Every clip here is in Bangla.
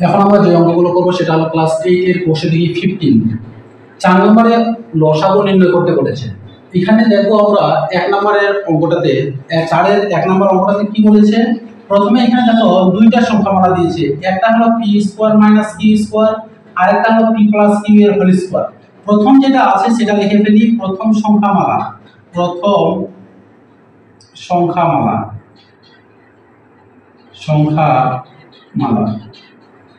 এখন আমরা যে অঙ্কগুলো করবো সেটা হলো ক্লাস 8 এর কোষে দেখি 15 4 নম্বরে লসাগু নির্ণয় করতে বলেছে। এখানে দেখো আমরা 1 নম্বরের অঙ্কটাতে 4 এর 1 নম্বর অঙ্কটাতে কি বলেছে, প্রথমে এখানে দেখো দুইটা সংখ্যামালা দিয়েছে, একটা হলো p square minus q square আর একটা হলো p প্লাস q এর হোল স্কয়ার। প্রথম যেটা আছে সেটা লিখে ফেলি, প্রথম সংখ্যামালা সংখ্যামালা।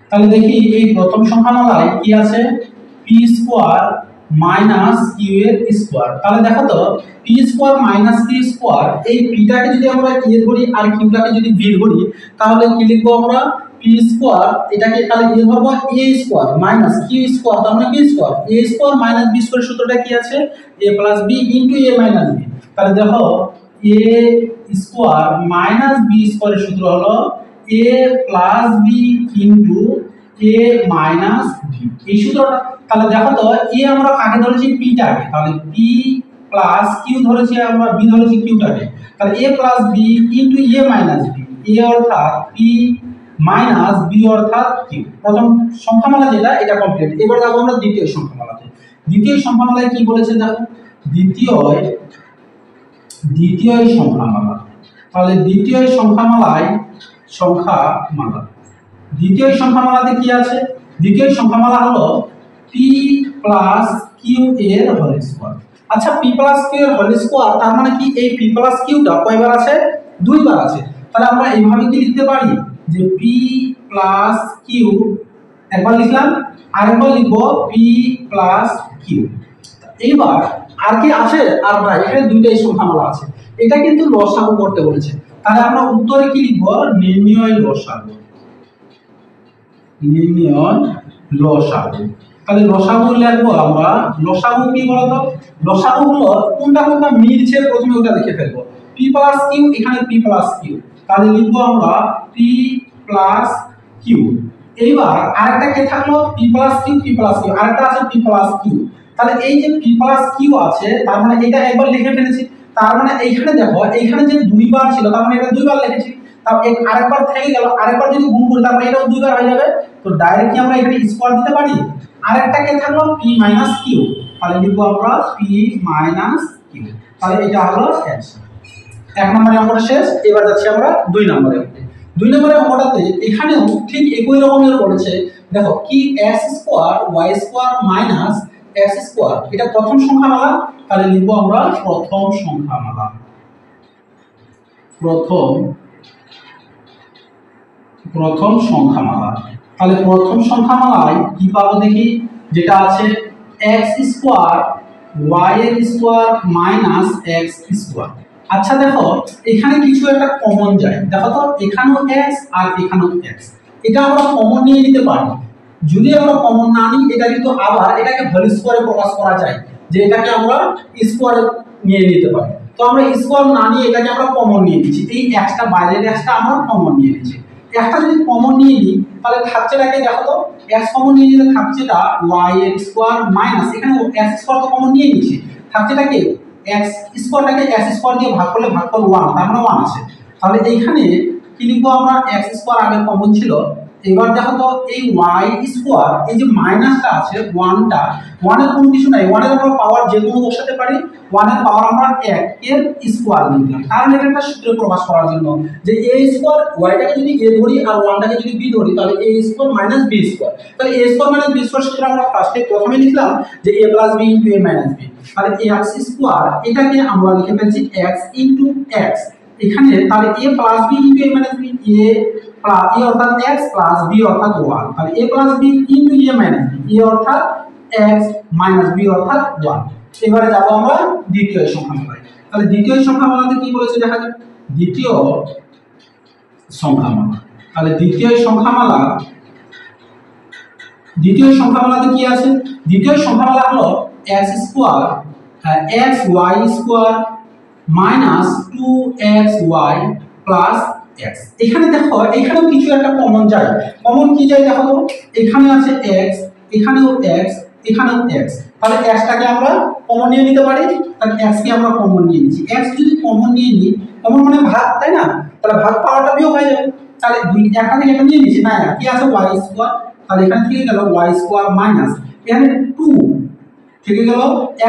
তাহলে দেখি এই প্রথম সংখ্যামালায় কি আছে, p স্কয়ার মাইনাস q এর স্কয়ার। তাহলে দেখো তো p square minus q square, এই p টাকে যদি আমরা a ধরি আর q টাকে যদি b ধরি তাহলে কি লিখবো আমরা, p স্কয়ার এটাকে তাহলে a ধরবো a square minus q square, তার মানে b square, a square minus b square সূত্রটা কি আছে, a plus b into a minus b। তাহলে দেখো a স্কয়ার মাইনাস b স্কয়ারের সূত্র হলো a plus b into a minus b, এই সূত্রটা। তাহলে দেখো তো a আমরা কাকে ধরেছি, p টাকে, তাহলে p প্লাস q ধরেছি আমরা, b ধরেছি q টাকে, তাহলে a plus b into a minus b, a অর্থাৎ p মাইনাস b অর্থাৎ q। প্রথম সংখ্যামালা যেটা এটা কমপ্লিট। এবার যাব আমরা দ্বিতীয় সংখ্যামালাতে। দ্বিতীয় সংখ্যামালায় কি বলেছে দেখো, দ্বিতীয় সংখ্যামালা। তাহলে দ্বিতীয় সংখ্যামালাতে কি আছে, দ্বিতীয় সংখ্যামালা হলো p প্লাস q এর হোল স্কয়ার। আচ্ছা p প্লাস q এর হোল স্কয়ার, তার মানে কি এই p প্লাস q টা কয়বার আছে, দুইবার আছে। তাহলে আমরা এইভাবে কি লিখতে পারি যে p প্লাস q একবার লিখলাম, আরেকবার লিখবো p প্লাস q। এইবার আর কি আছে, আর না, এখানে দুইটাই সংখ্যামালা আছে, এটা কিন্তু লসাগু করতে বলেছে। তাহলে আমরা উত্তরে কি লিখবো, নির্ণয় লসাগু। তাহলে লসাগু লিখবো আমরা, লসাগু কি বলতো, লসাগু হলো কোনটা কোনটা মিলছে প্রথমে ওটা লিখে ফেলবো। p প্লাস q, এখানে p প্লাস q, তাহলে লিখবো আমরা p প্লাস q। এইবার আরেকটা কি থাকলো, p প্লাস q, আরেকটা আছে p প্লাস q। তাহলে এই যে p প্লাস q আছে, তার মানে এটা একবার লিখে ফেলেছি, তার মানে এইখানে দেখো এইখানে যে দুইবার ছিল তার মানে এটা দুইবার লিখেছি, তাও আরেকবার থেকে গেল, আরেকবার যদি গুণ করি তার মানে এটাও দুইবার হয়ে যাবে। তো ডাইরেক্ট কি আমরা এখানে স্কয়ার দিতে পারি, আরেকটা কে থাকলো p মাইনাস q, তাহলে লিখবো আমরা p মাইনাস q। তাহলে এটা হলো অ্যানসার। 1 নম্বরের অঙ্কটা শেষ। এবার যাচ্ছি আমরা 2 নম্বরে। 2 নম্বরের অঙ্কটাতে এখানেও ঠিক একই রকমের করেছে। দেখো কি x square y square minus x square, এটা প্রথম সংখ্যামালা। তাহলে লিখবো আমরা প্রথম সংখ্যামালা। তাহলে প্রথম সংখ্যামালায় কি পাবো দেখি, যেটা আছে x স্কয়ার y এর স্কয়ার মাইনাস x স্কয়ার। আচ্ছা দেখো এখানে কিছু একটা কমন যায়, দেখো তো এখানেও x আর এখানেও x, এটা আমরা কমন নিয়ে নিতে পারি। যদি আমরা কমন না নিই এটা কিন্তু আবার এটাকে হোল স্কয়ারে প্রকাশ করা যায়, যে এটাকে আমরা স্কয়ারে নিয়ে নিতে পারি। তো আমরা স্কয়ার না নিয়ে এটাকে আমরা কমন নিয়ে নিচ্ছি, এই x টা বাইরের x টা আমরা কমন নিয়ে নিচ্ছি। একটা যদি কমন নিয়ে নিই তাহলে থাকছেটাকে দেখো তো, x কমন নিয়ে নিলে থাকছেটা y এর স্কয়ার মাইনাস, এখানে x স্কয়ার তো কমন নিয়ে নিচ্ছি, থাকছেটাকে x স্কয়ারটাকে x স্কয়ার দিয়ে ভাগ করলে ভাগফল 1, তার মানে 1 আছে। তাহলে এইখানে কি লিখবো আমরা, x স্কয়ার আগে কমন ছিল। এবার দেখো তো এই y স্কয়ার, এই যে মাইনাসটা আছে 1টা, 1 এর কোনো কিছু নাই, 1 এর আমরা পাওয়ার যে কোনো বসাতে পারি, 1 এর পাওয়ার আমরা 1 এর স্কয়ার নিলাম। কারণ এটা একটা সূত্রে প্রকাশ করার জন্য যে a স্কয়ার, y টাকে যদি a ধরি আর 1 টাকে যদি b ধরি তাহলে a square minus b square. তাহলে a square minus b square সূত্র আমরা প্রথমে লিখলাম যে a plus b into a minus b। তাহলে x স্কয়ার এটাকে আমরা লিখে ফেলছি x ইনটু x এখানে, তাহলে a plus b into a minus b, a অর্থাৎ x প্লাস b অর্থাৎ 1, তাহলে a plus b into a minus b, a অর্থাৎ x মাইনাস b অর্থাৎ 1। এবারে যাব আমরা দ্বিতীয় সংখ্যামালায়। তাহলে দ্বিতীয় সংখ্যামালাতে কি বলেছে দেখা যাক, দ্বিতীয় সংখ্যামালা। তাহলে দ্বিতীয় সংখ্যামালাতে কি আছে, দ্বিতীয় সংখ্যামালা হলো x square xy square minus 2xy plus x। এখানে দেখো এখানেও কিছু একটা কমন যায়, কমন কি যায় দেখো তো, এখানে আছে x, এখানেও x, এখানেও x, তাহলে x টাকে আমরা কমন নিয়ে নিতে পারি। তাহলে x কে আমরা কমন নিয়ে নিচ্ছি, x যদি কমন নিয়ে নিই, কমন মানে ভাগ, তাই না, তাহলে ভাগ পাওয়ারটা বিয়োগ হয়ে যাবে। তাহলে দুই একটা থেকে একটা নিয়ে নিয়েছি না, কি আছে ওয়াই স্কোয়ার, তাহলে এখানে থেকে গেল ওয়াই স্কোয়ার মাইনাস এখানে 2 থেকে গেল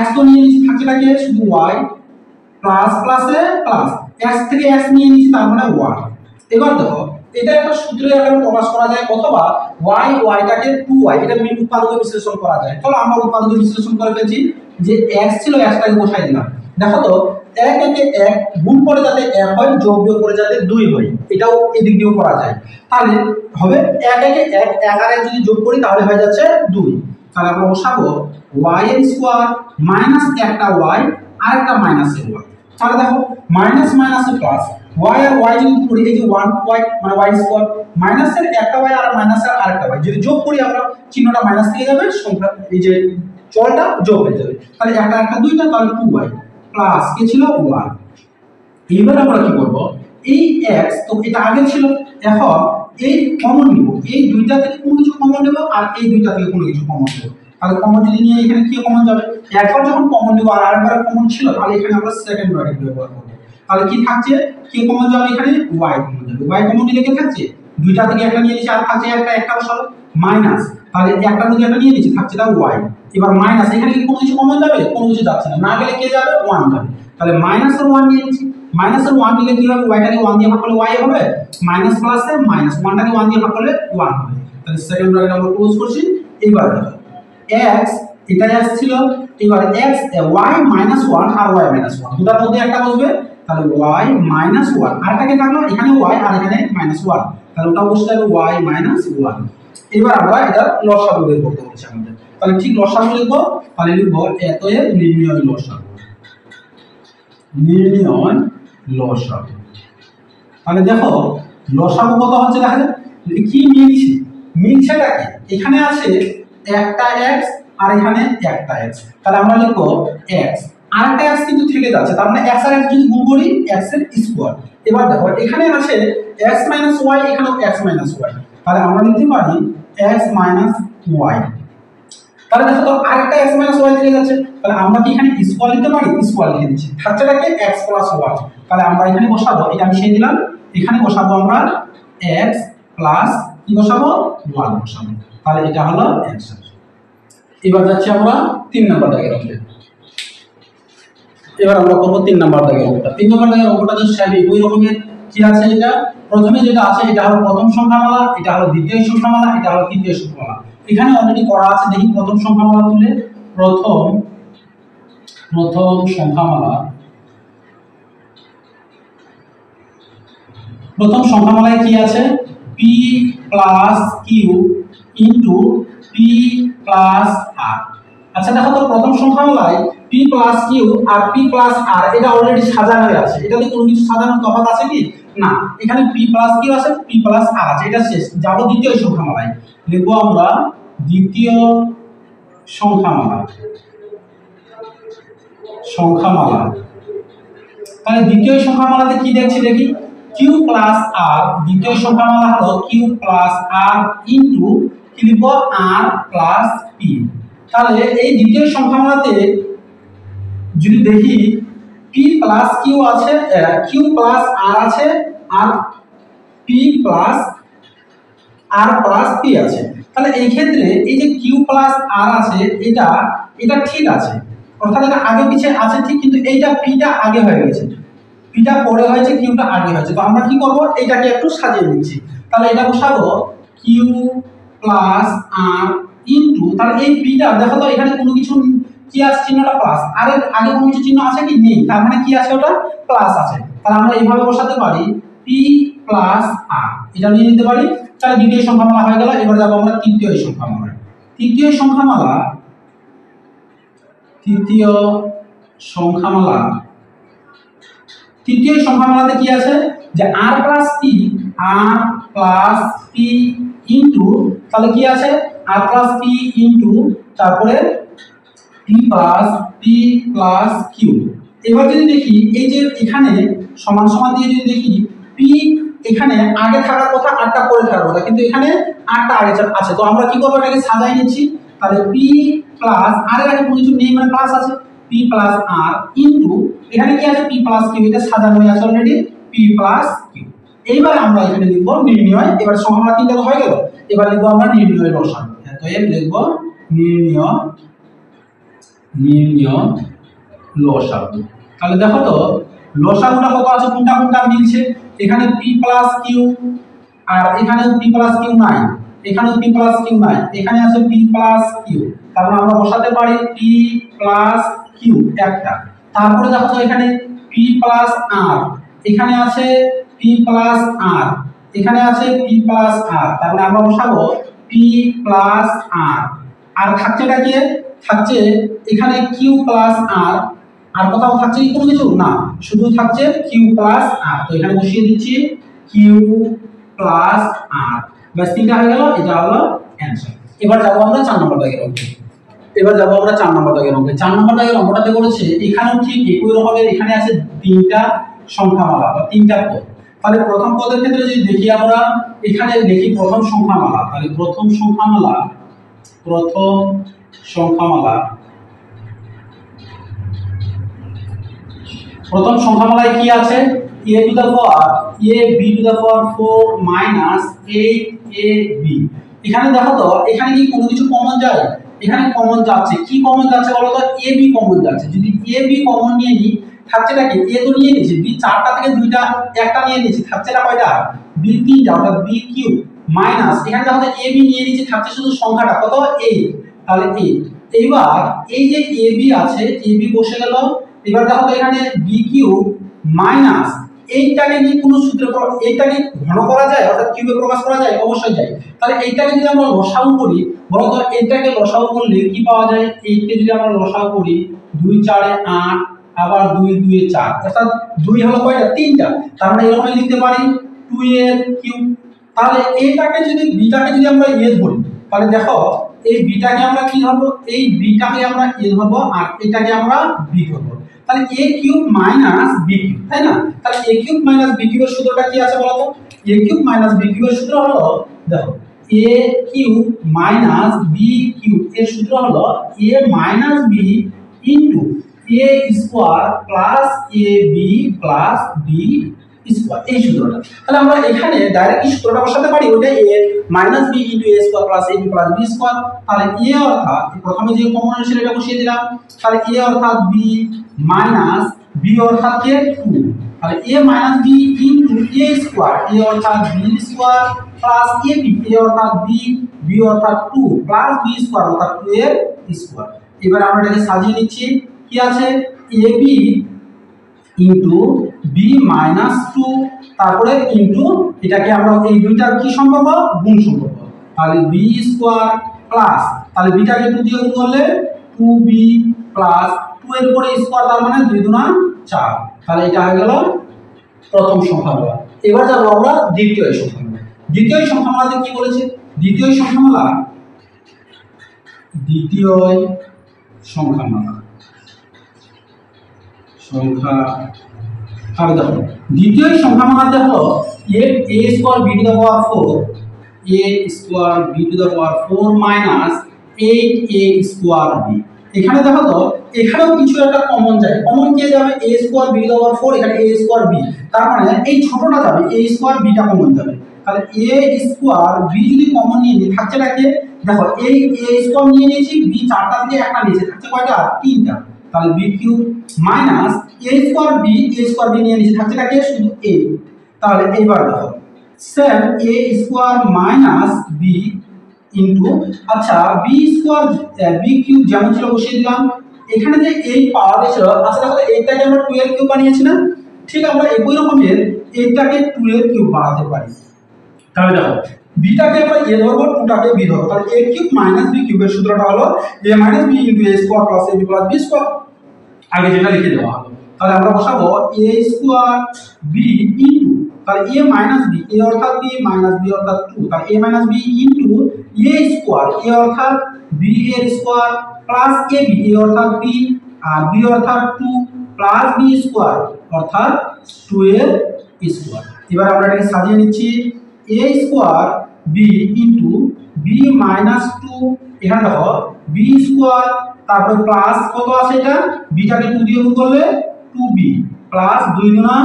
x তো নিয়ে নিয়েছি, থাকছে নাকি শুধু y প্লাস প্লাসে প্লাস x থেকে x নিয়ে নিয়েছি তার মানে 1। এবার দেখো এটা একটা সূত্রে আকারে প্রকাশ করা যায়, অথবা y টাকে 2y এটা উৎপাদক বিশ্লেষণ করা যায়। চলো আমরা উৎপাদক বিশ্লেষণ করে ফেলছি, যে x ছিল x টাকে বসাই দিলাম। দেখো তো 1 একে 1 গুণ করে যাতে 1 হয়, যোগ বিয়োগ করে যাতে 2 হয়, এটাও এদিক দিয়েও করা যায়। তাহলে হবে 1 একে 1 11 যদি যোগ করি তাহলে হয়ে যাচ্ছে 2। তাহলে আমরা বসাবো y এর স্কয়ার মাইনাস একটা y আর একটা মাইনাস এর y। তাহলে দেখো মাইনাস মাইনাসে প্লাস y আর y যদি করি এই যে 1y মানে y স্কয়ার মাইনাস এর একটা y আর মাইনাস এর আরেকটা y যদি যোগ করি আমরা চিহ্নটা মাইনাস থেকে যাবে, সংখ্যা এই যে চলটা যোগ হয়ে যাবে। তাহলে একটা একটা দুইটা, তাহলে 2y প্লাস কি ছিল 1। এবার আমরা কি করব, এই x তো এটা আগে ছিল, এখন এই কমন নিব, এই দুইটা থেকে কোনো কিছু কমন নেব আর এই দুইটা থেকে কোনো কিছু কমন নেব। তাহলে কমন যদি নিয়ে এখানে কি কমন যাবে, একবার যখন কমন নেব আর আরেকবার কমন ছিল তাহলে এখানে আমরা সেকেন্ড ব্র্যাকেট ব্যবহার করব। তাহলে কি থাকছে, কি কমন যাবে এখানে y কমন যাবে। y কমন নিলে কি থাকছে, দুইটা থেকে একটা নিয়ে নিয়েছি আর থাকছে একটা বসাবো মাইনাস, তাহলে একটা থেকে একটা নিয়ে নিয়েছি থাকছে তাও y। এবার মাইনাস এখানে কি কোনো কিছু কমন যাবে, কোনো কিছু যাচ্ছে না, না গেলে কে যাবে 1 যাবে। তাহলে মাইনাসের 1 নিয়ে নিয়েছি, মাইনাসের 1 নিলে কি হবে, y টাকে 1 দিয়ে ভাগ করলে y হবে, মাইনাস প্লাসে মাইনাস 1 টাকে 1 দিয়ে ভাগ করলে 1 হবে। তাহলে সেকেন্ড ব্র্যাকেট আমরা ক্লোজ করছি। এবার দেখো x এটাই আসছিল, এবার x y মাইনাস 1 আর y মাইনাস 1 দুটার মধ্যে একটা বসবে, তাহলে y মাইনাস 1 আর এটাকে থাকলো এখানে y আর এখানে মাইনাস 1, তাহলে ওটা বসে যাবে y মাইনাস 1। এবার আমরা এটা লসাগু বের করতে বলছি আমাদের, তাহলে ঠিক লসাগু লিখবো, তাহলে লিখবো এতএব নির্ণয় লসাগু, নির্ণয় লসাগু। তাহলে দেখো লসাগু কত হচ্ছে, দেখা যায় কি মিলছে, মিলছেটাকে এখানে আছে একটা x আর এখানে একটা x, তাহলে আমরা লিখবো x আর একটা x কিন্তু থেকে যাচ্ছে, তার মানে x আর x যদি গুণ করি x এর স্কয়ার। এবার দেখো এখানে আছে x y, এখানেও x y, তাহলে আমরা লিখতে পারি x y। তাহলে দেখো তো আরেকটা x y থেকে যাচ্ছে, তাহলে আমরা কি এখানে স্কয়ার লিখতে পারি, স্কয়ার লিখে দিচ্ছি, থাকছেটাকে x y। তাহলে আমরা এখানে বসাবো, এটা আমি শিখে দিলাম, এখানে বসাবো আমরা x প্লাস কি বসাবো 1 বসাবো, তাহলে এটা হলো অ্যানসার। এবার যাচ্ছি আমরা 3 নাম্বার দাগের অঙ্কে। এবার আমরা করব 3 নাম্বার দাগের অঙ্কটা। 3 নাম্বার দাগের অঙ্কটা তো স্বাভাবিক ওই রকমের কি আছে, এটা প্রথমে যেটা আছে এটা হলো প্রথম সংখ্যামালা, এটা হলো দ্বিতীয় সংখ্যামালা, এটা হলো তৃতীয় সংখ্যামালা। এখানে অলরেডি করা আছে, দেখি প্রথম সংখ্যামালা তুলে, প্রথম সংখ্যামালা, প্রথম সংখ্যামালায় কি আছে p plus q into p plus r। আচ্ছা দেখো তো প্রথম সংখ্যামালায় p প্লাস q আর p প্লাস r এটা অলরেডি সাজানো হয়ে আছে, এটাতে কোনো কিছু সাজানোর তফাৎ আছে কি না, এখানে p প্লাস q আছে, p প্লাস r আছে, এটা শেষ। যাব দ্বিতীয় সংখ্যামালায়, লিখবো আমরা দ্বিতীয় সংখ্যামালা, তাহলে দ্বিতীয় সংখ্যামালাতে কি দেখছি দেখি q প্লাস r, দ্বিতীয় সংখ্যামালা হলো q প্লাস r ইনটু কি লিখব r প্লাস p। তাহলে এই দ্বিতীয় সংখ্যামালাতে যদি দেখি p প্লাস q আছে, q প্লাস r আছে আর p plus r plus p আছে, তাহলে এই ক্ষেত্রে এই যে q প্লাস r আছে এটা ঠিক আছে, অর্থাৎ এটা আগে পিছে আছে ঠিক, কিন্তু এইটা p টা আগে হয়ে গেছে, p টা পরে হয়েছে, q টা আগে হয়েছে। তো আমরা কি করব, এটাকে একটু সাজিয়ে নিচ্ছি, তাহলে এটা বসাবো q প্লাস r ইনটু, তাহলে এই p টা দেখো তো এখানে কোনো কিছু কি আছে, চিহ্নটা প্লাস, আর এর আগে কোনো কিছু চিহ্ন আছে কি নেই, তার মানে কি আছে ওটা প্লাস আছে, তাহলে আমরা এইভাবে বসাতে পারি p প্লাস r, এটা নিয়ে নিতে পারি। তাহলে দ্বিতীয় সংখ্যামালা হয়ে গেল। এবার যাব আমরা তৃতীয় সংখ্যামালা। তৃতীয় সংখ্যামালাতে কি আছে যে r প্লাস p ইনটু, তাহলে কি আছে r প্লাস p ইনটু তারপরে p প্লাস q। এবার যদি দেখি এই যে এখানে সমান সমান দিয়ে যদি দেখি p এখানে আগে থাকার কথা, আরটা পরে থাকার কথা, কিন্তু এখানে আরটা আগে আছে, তো আমরা কি করব, এটাকে সাজাই নিচ্ছি। তাহলে p প্লাস r এর আগে কোনো কিছু নেই মানে প্লাস আছে, p প্লাস r ইনটু এখানে কি আছে p প্লাস q, এটা সাজানো হয়ে আছে অলরেডি p প্লাস q। এইবার আমরা এখানে লিখব নির্ণয়, এবার সংখ্যামালা তিনটা তো হয়ে গেল, এবার লিখব আমরা নির্ণয় লসাগু। অতএব লিখব নির্ণয় লসাগু। তাহলে দেখো তো লসাগুটা কত আছে, কোনটা কোনটা মিলছে, এখানে p প্লাস কিউ আর এখানেও p প্লাস কিউ নাই, এখানেও p প্লাস কিউ নাই, এখানে আছে p প্লাস কিউ, তারপর আমরা বসাতে পারি p প্লাস কিউ একটা। তারপরে দেখো তো এখানে p প্লাস r, এখানে আছে p প্লাস r, এখানে আছে p প্লাস r, তারপরে আমরা বসাবো p প্লাস r। আর থাকছেটা কি, থাকছে এখানে q প্লাস r, আর কোথাও থাকছে কি কোনো কিছু না, শুধু থাকছে q প্লাস r। তো এখানে বসিয়ে দিচ্ছি q প্লাস r, ব্যাস তিনটা হয়ে গেল, এটা হলো অ্যানসার। এবার যাব আমরা 4 নম্বর দাগের অঙ্কে। এবার যাব আমরা 4 নম্বর দাগের অঙ্কে। 4 নম্বর দাগের অঙ্কটাতে বলেছে এখানেও ঠিক একই রকমের, এখানে আছে তিনটা সংখ্যামালা বা তিনটা পদ। তাহলে প্রথম পদের ক্ষেত্রে যদি দেখি আমরা এখানে লিখি প্রথম সংখ্যামালা, তাহলে প্রথম সংখ্যামালায় কি আছে, a to the power a b to the power 4 minus 8ab। এখানে দেখো তো এখানে কি কোনো কিছু কমন যায়, এখানে কমন যাচ্ছে, কি কমন যাচ্ছে বলো তো, ab কমন যাচ্ছে। যদি ab কমন নিয়ে নি থাকছেটা কি, a তো নিয়ে নিয়েছি, b চারটা থেকে দুইটা একটা নিয়ে নিয়েছি, থাকছেটা কয়টা, b তিনটা, অর্থাৎ b কিউব মাইনাস এখানে দেখো তো ab নিয়ে নিয়েছি, থাকছে শুধু সংখ্যাটা কত 8, তাহলে 8। এইবার এই যে ab আছে, ab বসে গেল। এবার দেখো তো এখানে b কিউব মাইনাস এইটাকে কি কোনো সূত্রে এইটাকে ঘন করা যায়, অর্থাৎ কিউবে প্রকাশ করা যায়, অবশ্যই যায়। তাহলে এইটাকে যদি আমরা লসাগু করি, বলো তো এইটাকে লসাগু করলে কি পাওয়া যায়, এইটাকে যদি আমরা লসাগু করি 2 4 এ 8, আবার 2 2 এ 4, অর্থাৎ 2 হলো কয়টা, তিনটা। তার মানে এরকম লিখতে পারি 2 এর কিউব। তাহলে এইটাকে যদি বিটাকে যদি আমরা এ ধরি, তাহলে দেখো এই বিটাকে আমরা কি ধরবো, এই বিটাকে আমরা এ ধরবো আর এটাকে আমরা বি ধরবো। তাহলে a cube minus b cube, তাই না? তাহলে a কিউব মাইনাস b কিউবের সূত্রটা কি আছে বলো তো, a কিউব মাইনাস b কিউবের সূত্র হলো, দেখো a cube minus b cube এর সূত্র হলো a minus b into a square plus ab plus b square, এই সূত্রটা। তাহলে আমরা এখানে ডাইরেক্ট এই সূত্রটা বসাতে পারি, ওটা a minus b into a square plus ab plus b square. তাহলে a অর্থাৎ প্রথমে যে কমন ছিল এটা বসিয়ে দিলাম, তাহলে a অর্থাৎ b মাইনাস b অর্থাৎ কে 2, তাহলে a minus b into a square, a অর্থাৎ b square plus ab, a অর্থাৎ b অর্থাৎ 2 প্লাস b স্কয়ার অর্থাৎ 2 এর স্কয়ার। এবার আমরা এটাকে সাজিয়ে নিচ্ছি, কি আছে ab ইনটু b মাইনাস 2, তারপরে ইনটু এটাকে আমরা এই দুইটার কি সম্পর্ক, গুণ সম্পর্ক। তাহলে b স্কয়ার প্লাস, তাহলে বিটাকে 2 দিয়ে গুণ করলে 2b প্লাস 2 এর উপরে স্কয়ার, তার মানে 2 দুনা 4। তাহলে এটা হয়ে গেল প্রথম সংখ্যামালা। এবার যাব আমরা দ্বিতীয় সংখ্যামালা। দ্বিতীয় সংখ্যামালাতে কি বলেছে, দ্বিতীয় সংখ্যামালা তাহলে দেখো দ্বিতীয় সংখ্যামালাতে হলো a square b to the power 4, a square b to the power 4 minus 8a square b। এখানে দেখো তো এখানেও কিছু একটা কমন যায়, কমন কি যাবে, a square b to the power 4, এখানে a স্কয়ার b, তার মানে এই ছোটটা যাবে, a স্কয়ার b টা কমন যাবে। তাহলে a স্কয়ার b যদি কমন নিয়ে নিই, থাকছেটা কি, দেখো এই a স্কয়ার নিয়ে নিয়েছি, b চারটা থেকে একটা নিয়েছে, থাকছে কয়টা, তিনটা। তাহলে b cube minus a square b নিয়ে নিয়েছি, থাকছেটা কি, শুধু a। তাহলে এইবার দেখো same a square minus b into, আচ্ছা b স্কয়ার b কিউব যেমন ছিল বসিয়ে দিলাম। এখানে যে 8 পাওয়া গেছিল, আচ্ছা দেখো এইটাকে আমরা 2 এর কিউব বানিয়েছি না, ঠিক আমরা একই রকমের এইটাকে 2 এর কিউব বানাতে পারি। তাহলে দেখো বিটাকে আমরা a ধরবো, 2টাকে b ধরবো, তাহলে a কিউব মাইনাস b কিউবের সূত্রটা হলো a minus b into a square plus ab plus b square, আগে যেটা লিখে দেওয়া হলো। তাহলে আমরা বসাবো a স্কয়ার b ইনটু, তাহলে a মাইনাস b, a অর্থাৎ b মাইনাস b অর্থাৎ 2, তাহলে a minus b into a square, a অর্থাৎ b এর স্কয়ার প্লাস ab, a অর্থাৎ b আর b অর্থাৎ 2 প্লাস b স্কয়ার অর্থাৎ 2 এর স্কয়ার। এবার আমরা এটাকে সাজিয়ে নিচ্ছি, a square b into b minus 2, এখানে দেখো b স্কয়ার, তারপরে প্লাস কত আছে, এটা বিটাকে 2 দিয়ে গুণ করলে 2b প্লাস 2 গুণা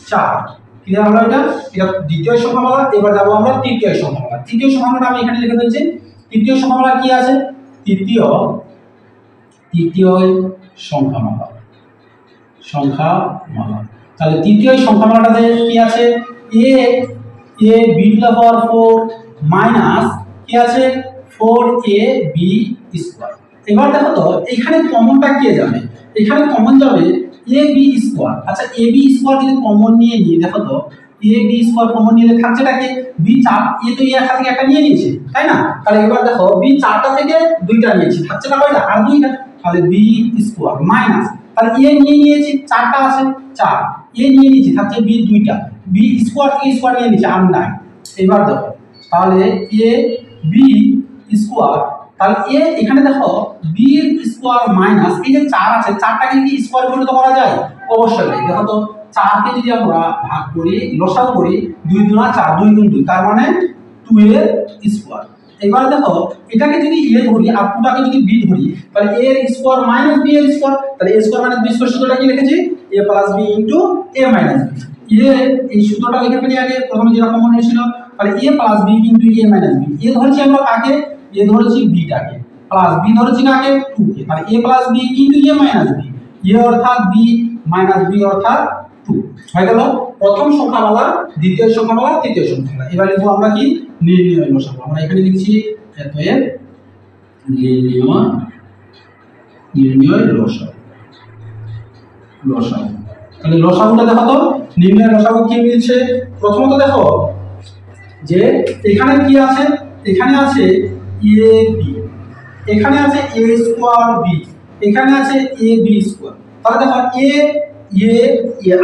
4, ক্লিয়ার হলো? এটা এটা দ্বিতীয় সংখ্যামালা। এবার যাব আমরা তৃতীয় সংখ্যামালা। তৃতীয় সংখ্যামালাটা আমি এখানে লিখে দিয়েছি। তৃতীয় সংখ্যামালা কি আছে? তৃতীয় সংখ্যামালা তাহলে তৃতীয় সংখ্যামালাটাতে কি আছে? a b to the power 4 minus কি আছে 4ab স্কয়ার। এবার দেখো তো এখানে কমনটা কে যাবে? এখানে কমন যাবে ab স্কয়ার। আচ্ছা ab স্কয়ার যদি কমন নিয়ে নিই, দেখো তো ab স্কয়ার কমন নিলে থাকছেটা কি b 4, a তো এর থেকে একটা নিয়ে নিয়েছে, তাই না? তাহলে এবার দেখো b 4টা থেকে 2টা নিয়েছি, থাকছেটা কয়টা? আর 2টা। তাহলে b স্কয়ার মাইনাস, তাহলে a নিয়ে নিয়েছি 4টা আছে 4, a নিয়ে নিয়েছি থাকছে b 2টা, b স্কয়ার থেকে স্কয়ার নিয়ে নিয়েছি আর 9। এবার দেখো তাহলে a b স্কয়ার, তাহলে a এখানে দেখো b এর স্কয়ার মাইনাস এই যে 4 আছে 4টাকে কি স্কয়ার পরিণত করা যায়? অবশ্যই নাই। দেখো তো 4 কে যদি আমরা ভাগ করি লসাগু করি 2 2 4 2 গুণ 2 তার মানে 2 এর স্কয়ার। এবার দেখো এটাকে যদি a ধরি আর 2টাকে যদি b ধরি তাহলে a এর স্কয়ার মাইনাস b এর স্কয়ার, তাহলে a square minus b square সূত্রটা কি লিখেছি? a plus b into a minus b। এই সূত্রটা লিখে ফেলি আগে, প্রথমে যেটা কমন হয়েছিল। তাহলে a plus b into a minus b। a ধরেছি আমরা কাকে? a ধরেছি b টাকে, প্লাস b ধরেছি কাকে? 2 কে। তাহলে a plus b into a minus b, a অর্থাৎ b মাইনাস b অর্থাৎ 2 হয়ে গেল প্রথম সংখ্যামালা, দ্বিতীয় সংখ্যামালা, তৃতীয় সংখ্যামালা। এবার লিখব আমরা কি? নির্ণয় লসাগু। আমরা এখানে লিখছি অতএব নির্ণয় লসাগু। তাহলে লসাগুটা দেখো তো, নির্ণয় লসাগু কি মিলছে? প্রথমত দেখো যে এখানে কি আছে? এখানে আছে ab, এখানে আছে a স্কয়ার b, এখানে আছে ab স্কয়ার। তাহলে দেখো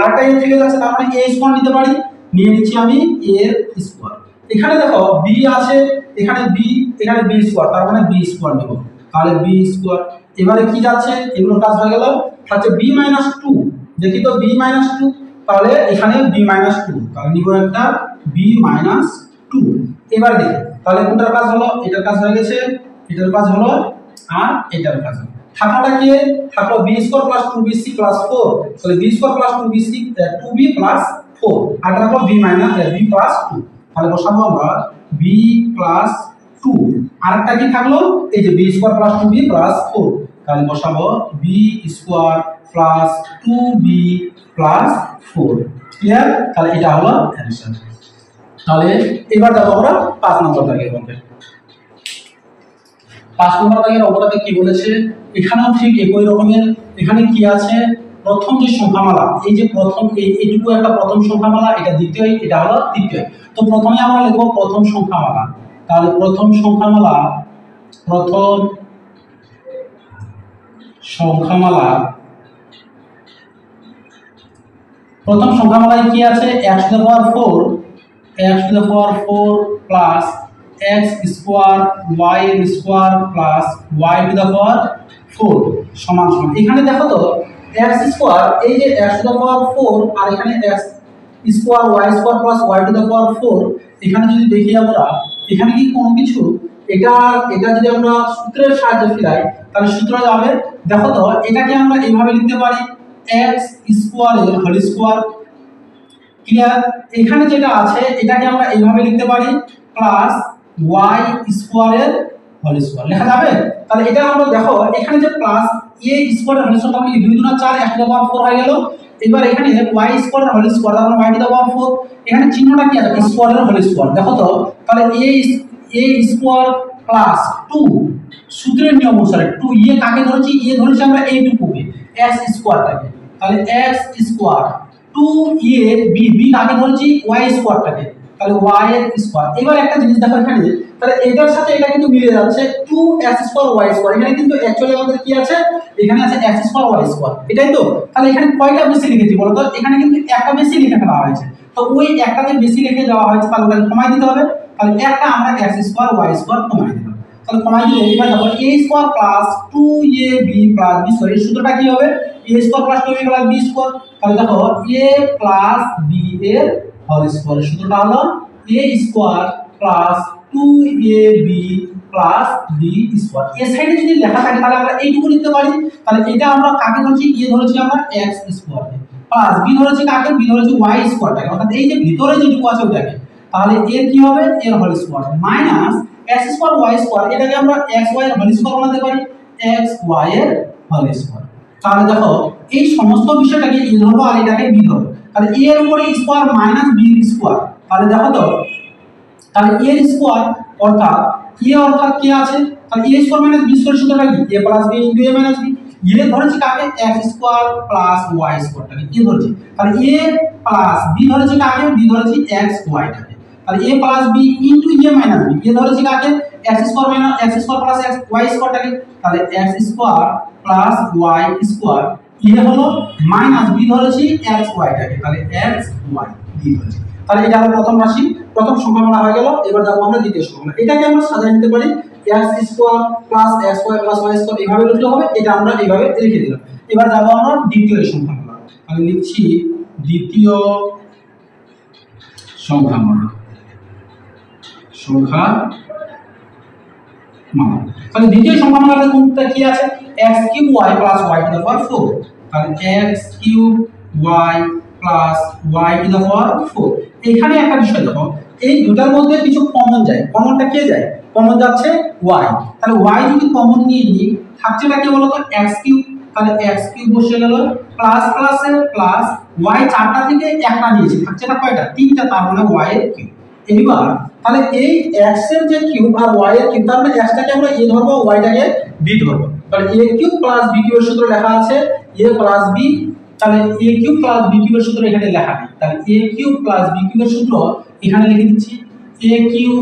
আরটা a থেকে যাচ্ছে, তার মানে a স্কয়ার নিতে পারি, নিয়ে নিচ্ছি আমি a এর স্কয়ার। এখানে দেখো b আছে, এখানে b স্কয়ার, তার মানে b স্কয়ার নেব, তাহলে b স্কয়ার। এবারে কি যাচ্ছে? এগুলোর কাজ হয়ে গেল। থাকছে b মাইনাস 2, দেখি তো b মাইনাস 2, তাহলে এখানে b মাইনাস 2, তাহলে নিব একটা b মাইনাস 2। এবার দেখি তাহলে কোনটার কাজ হলো? এটার কাজ হয়ে গেছে, এটার কাজ হলো, আর এটার কাজ হলো। থাকলোটা কি? থাকলো b square plus 2bc plus 4, তাহলে b square plus 2b plus 4, আর থাকলো b মাইনাস b প্লাস 2। তাহলে বসাবো আমরা b প্লাস 2, আরেকটা কি থাকলো? এই যে b square plus 2b plus 4, তাহলে বসাবো b square plus 2b plus 4। Clear? তাহলে এটা হলো অ্যানসার। তাহলে এবার দেখো আমরা 5 নম্বর দাগের অঙ্কে। 5 নম্বর দাগের অঙ্কটাতে কি বলেছে? এখানেও ঠিক একই রকমের। এখানে কি আছে? প্রথম যে সংখ্যামালা, এই যে প্রথম এইটুকু একটা প্রথম সংখ্যামালা, এটা দ্বিতীয়, এটা হলো তৃতীয়। তো প্রথমে আমরা লিখব প্রথম সংখ্যামালা। তাহলে প্রথম সংখ্যামালায় কি আছে? x to the power 4 plus x square y এর square plus y to the power 4 সমান সমান। এখানে দেখো তো x স্কয়ার, এই যে x টু দ্য পাওয়ার 4 আর এখানে x square y square plus y to the power 4, এখানে যদি দেখি আমরা এখানে কি কোনো কিছু এটা যদি আমরা সূত্রের সাহায্যে ফেলাই তাহলে সূত্র যাবে। দেখো তো এটাকে আমরা এইভাবে লিখতে পারি x স্কয়ার এর হোল স্কয়ার। ক্লিয়ার? এখানে যেটা আছে এটাকে আমরা এইভাবে লিখতে পারি প্লাস y স্কয়ার এর হোল স্কয়ার লেখা যাবে। তাহলে এটা আমরা দেখো এখানে যে প্লাস a স্কয়ার এর হোল স্কয়ার, মানে 2 2 4 x টু দ্য পাওয়ার 4 হয়ে গেল। এবার এখানে y স্কয়ার এর হোল স্কয়ার, তার মানে y টু দ্য পাওয়ার 4, এখানে চিহ্নটা কি আছে? স্কয়ার এর হোল স্কয়ার। দেখো তো তাহলে a স্কয়ার প্লাস 2, সূত্রের নিয়ম অনুসারে 2 কাকে ধরেছি? ধরেছি আমরা এইটুকুকে x স্কয়ারটাকে, তাহলে x স্কয়ার 2a b কাকে ধরেছি? y স্কয়ারটাকে, তাহলে y এর স্কয়ার। এবার একটা জিনিস দেখো এখানে, তাহলে এটার সাথে এটা কিন্তু মিলে যাচ্ছে 2x স্কয়ার y স্কয়ার। এখানে কিন্তু অ্যাকচুয়ালি আমাদের কি আছে? এখানে আছে x স্কয়ার y স্কয়ার, এটাই তো। তাহলে এখানে কয়টা বেশি লিখেছি বলো তো? এখানে কিন্তু একটা বেশি লিখে ফেলা হয়েছে, তো ওই একটাতে বেশি লিখে দেওয়া হয়েছে, তাহলে ওটাকে কমাই দিতে হবে। তাহলে একটা আমরা x স্কয়ার y স্কয়ার কমাই দিলাম। তাহলে কমাই দিলে এবার দেখো a square plus 2ab plus b square, এই সূত্রটা কি হবে? a square plus 2ab plus b square. তাহলে দেখো a প্লাস b এর হোল স্কয়ার, সূত্রটা হলো a square plus 2ab plus b square. এই সাইডে যদি লেখা থাকে তাহলে আমরা এইটুকু লিখতে পারি। তাহলে এটা আমরা কাকে ধরেছি? ধরেছি আমরা x স্কয়ার কে, প্লাস বি ধরেছি কাকে, বি ধরেছি ওয়াই স্কোয়ারটাকে, অর্থাৎ এই যে ভিতরে যেটুকু আছে ওটাকে, তাহলে এর কি হবে, এর whole square minus x square y square, এটাকে আমরা এক্স ওয়াই এর হোল স্কোয়ার বানাতে পারি, এক্স ওয়াই এর হোল স্কোয়ার। তাহলে দেখো এই সমস্ত বিষয়টাকে এ ধরবো আর এটাকে বি ধরবো, তাহলে এ এর উপরে স্কোয়ার মাইনাস বি এর স্কোয়ার, তাহলে দেখো তো, তাহলে এ এর স্কোয়ার অর্থাৎ এ অর্থাৎ কি আছে, তাহলে এ স্কোয়ার মাইনাস বি স্কোয়ার সূত্রটা কি, এ plus B into A minus B, A ধরেছি কাকে, এক্স স্কোয়ার প্লাস ওয়াই স্কোয়ারটাকে এ ধরেছি, তাহলে এ প্লাস বি ধরেছি কাকে, বি ধরেছি এক্স ওয়াইটাকে, তাহলে A plus B into A minus B, A ধরেছি কাকে, X square minus x square plus x Y স্কোয়ারটাকে, তাহলে X square plus Y square, A হলো মাইনাস বি ধরেছি এক্স ওয়াইটাকে, তাহলে এক্স ওয়াই বি ধরেছি। তাহলে এটা হলো প্রথম রাশি, প্রথম সংখ্যামালা হয়ে গেল। এবার যাবো আমরা দ্বিতীয় সংখ্যামালা, এটাকে আমরা সাজিয়ে নিতে পারি x square plus x y plus Y square, এইভাবে লিখলে হবে, এটা আমরা এইভাবে লিখে দিলাম। এবার যাবো আমরা দ্বিতীয় সংখ্যামালা, আমি লিখছি দ্বিতীয় সংখ্যামালা, তাহলে দ্বিতীয় সংখ্যামালাতে কোনটা কি আছে, x cube y plus y to the power 4, তাহলে x cube y plus y to the power 4। এখানে একটা বিষয় দেখো, এই দুটার মধ্যে কিছু কমন যায়, কমনটা কে যায়, কমন যাচ্ছে y, তাহলে y যদি কমন নিয়ে নিই থাকছেটা কি বলতো x কিউব, তাহলে x কিউব বসে গেল প্লাস প্লাসে প্লাস y, চারটা থেকে একটা নিয়েছি, থাকছেটা কয়টা, তিনটা, তার মানে y এর কিউব। এইবার তাহলে এই x এর যে কিউব আর y এর কিউব, তার মানে x টাকে আমরা a ধরবো, y টাকে b ধরবো, তাহলে a কিউব প্লাস b কিউবের সূত্র লেখা আছে a প্লাস b, তাহলে a কিউব প্লাস b কিউবের সূত্র এখানে লেখা নেই, তাহলে a কিউব প্লাস b কিউবের সূত্র এখানে লিখে দিচ্ছি a কিউব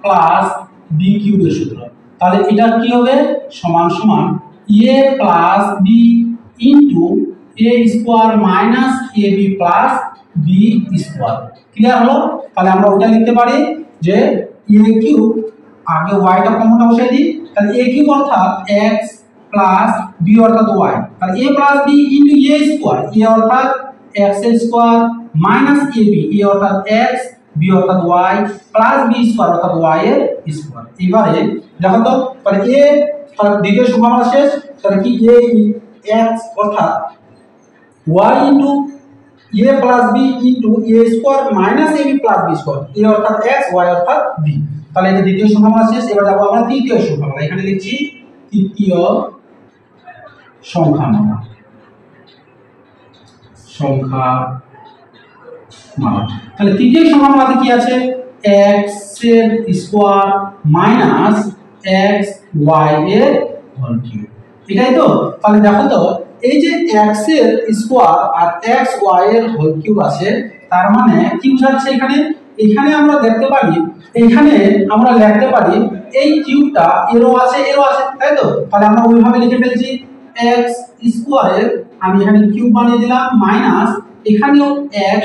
প্লাস b কিউবের সূত্র, তাহলে এটা কি হবে, সমান সমান a plus b into a square minus ab plus b square. Clear হলো? তাহলে আমরা ওটা লিখতে পারি যে a কিউব, আগে y টা কমনটা বসাই দিই, তাহলে a কিউব অর্থাৎ x প্লাস b অর্থাৎ y, তাহলে a plus b into a square, a অর্থাৎ x square minus ab, a অর্থাৎ x, b অর্থাৎ y প্লাস b স্কোয়ার অর্থাৎ y এর স্কোয়ার। এবারে দেখো তো, তাহলে a, তাহলে দ্বিতীয় সংখ্যামালা শেষ, তাহলে কি a x অর্থাৎ y into a plus b into a square minus ab plus b square, a অর্থাৎ x, y অর্থাৎ b। তাহলে এটা দ্বিতীয় সংখ্যামালা শেষ। এবার যাব আমরা তৃতীয় সংখ্যামালা, এখানে লিখছি তৃতীয় সংখ্যামালা, তাহলে তৃতীয় সংখ্যামালাতে কি আছে, x এর স্কোয়ার মাইনাস x y এর হোল কিউব, এটাই তো। তাহলে দেখো তো, এই যে x এর স্কোয়ার আর x y এর হোল কিউব আছে, তার মানে কি বোঝাচ্ছে এখানে, এখানে আমরা দেখতে পারি, এখানে আমরা লিখতে পারি এই কিউবটা এরও আছে এরও আছে, তাই তো, তাহলে আমরা ওইভাবে লিখে ফেলছি x স্কোয়ারের, আমি এখানে কিউব বানিয়ে দিলাম মাইনাস এখানেও x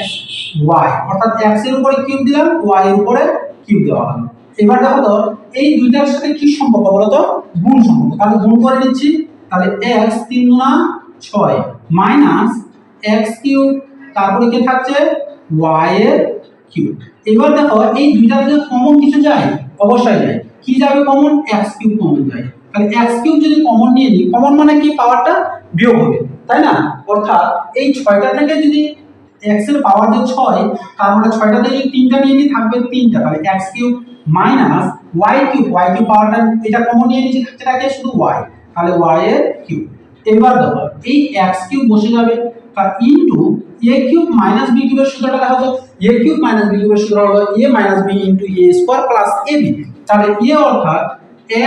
y, অর্থাৎ x এর উপরে কিউব দিলাম, y এর উপরে কিউব দেওয়া হলো। এবার দেখো তো এই দুইটার সাথে কি সম্পর্ক বলো তো, গুণ সম্পর্ক, তাহলে গুণ করে নিচ্ছি, তাহলে x 3 গুণা 6 মাইনাস x কিউব, তারপরে কি থাকছে y এর কিউব। এবার দেখো এই দুইটার মধ্যে কমন কিছু যায়, অবশ্যই যায়, কি যাবে কমন, x কিউব কমন যায়, তাহলে x কিউব যদি কমন নিয়ে নিই, কমন মানে কি, পাওয়ারটা বিয়োগ হবে, তাই না, অর্থাৎ এই 6টা থেকে যদি x এর পাওয়ার যে 6, তার মানে 6টা থেকে যদি 3টা নিয়ে নিই থাকবে 3টা, তাহলে x cube minus y cube, y cube পাওয়ারটা এটা কমন নিয়ে নিচ্ছি, থাকছে থাকে শুধু y, তাহলে y এর কিউব। এবার দেখো এই x কিউব বসে যাবে, তার into a cube minus b কিউবের সূত্রটা লেখা হলো, a কিউব মাইনাস b কিউবের সূত্র হলো a minus b into a square plus ab, তাহলে a অর্থাৎ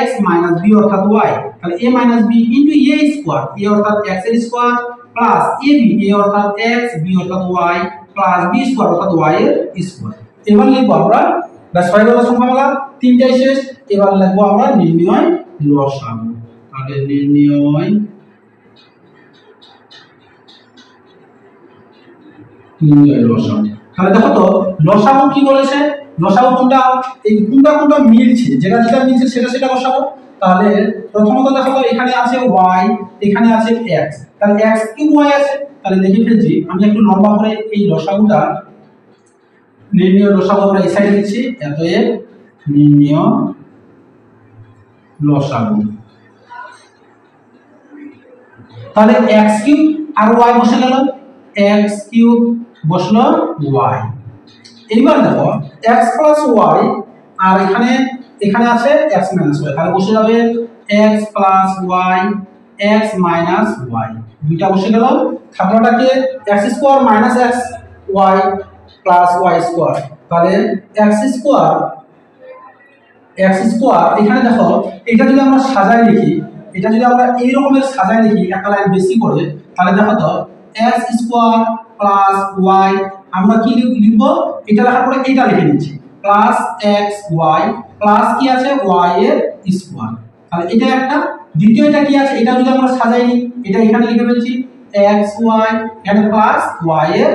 x মাইনাস b অর্থাৎ y, তাহলে a minus b into a square, a অর্থাৎ x এর স্কয়ার প্লাস ab, a অর্থাৎ x, b অর্থাৎ y প্লাস b স্কয়ার অর্থাৎ y এর স্কয়ার। এবার লিখব আমরা, ব্যাস হয়ে গেল সংখ্যামালা, তিনটাই শেষ। এবার লিখব আমরা নির্ণয় লসাগু, তাহলে নির্ণয় লসাগু, তাহলে দেখো তো লসাগু কি বলেছে, লসাগু কোনটা, এই কোনটা কোনটা মিলছে, যেটা যেটা মিলছে সেটা সেটা বসাবো। তাহলে প্রথমত দেখো তো এখানে আছে y, এখানে আছে x, তাহলে x কিউব y আছে, তাহলে লিখে ফেলছি আমি একটু লম্বা করে এই লসাগুটা, নির্ণয় লসাগু আমরা এই সাইডে লিখছি, এতএব নির্ণয় লসাগু, তাহলে x কিউব আর y বসে গেল, x কিউব বসলো y। এইবার দেখো x প্লাস y আর এখানে আছে x মাইনাস y, তাহলে বসে যাবে x plus y x minus y, দুইটা বসে গেল। থাকলোটাকে x square minus x y plus y square, তাহলে x স্কয়ার এখানে দেখো এটা যদি আমরা সাজায় লিখি, এটা যদি আমরা এই রকমের সাজায় লিখি একটা লাইন বেশি করে, তাহলে দেখো তো x স্কয়ার প্লাস y, আমরা কি লিখব, এটা লেখার পরে এটা লিখে নিচ্ছি প্লাস x y প্লাস কি আছে y এর স্কয়ার, তাহলে এটা একটা। দ্বিতীয়টা কি আছে, এটা যদি আমরা সাজাই নিই, এটা এখানে লিখে ফেলছি x y এখানে প্লাস y এর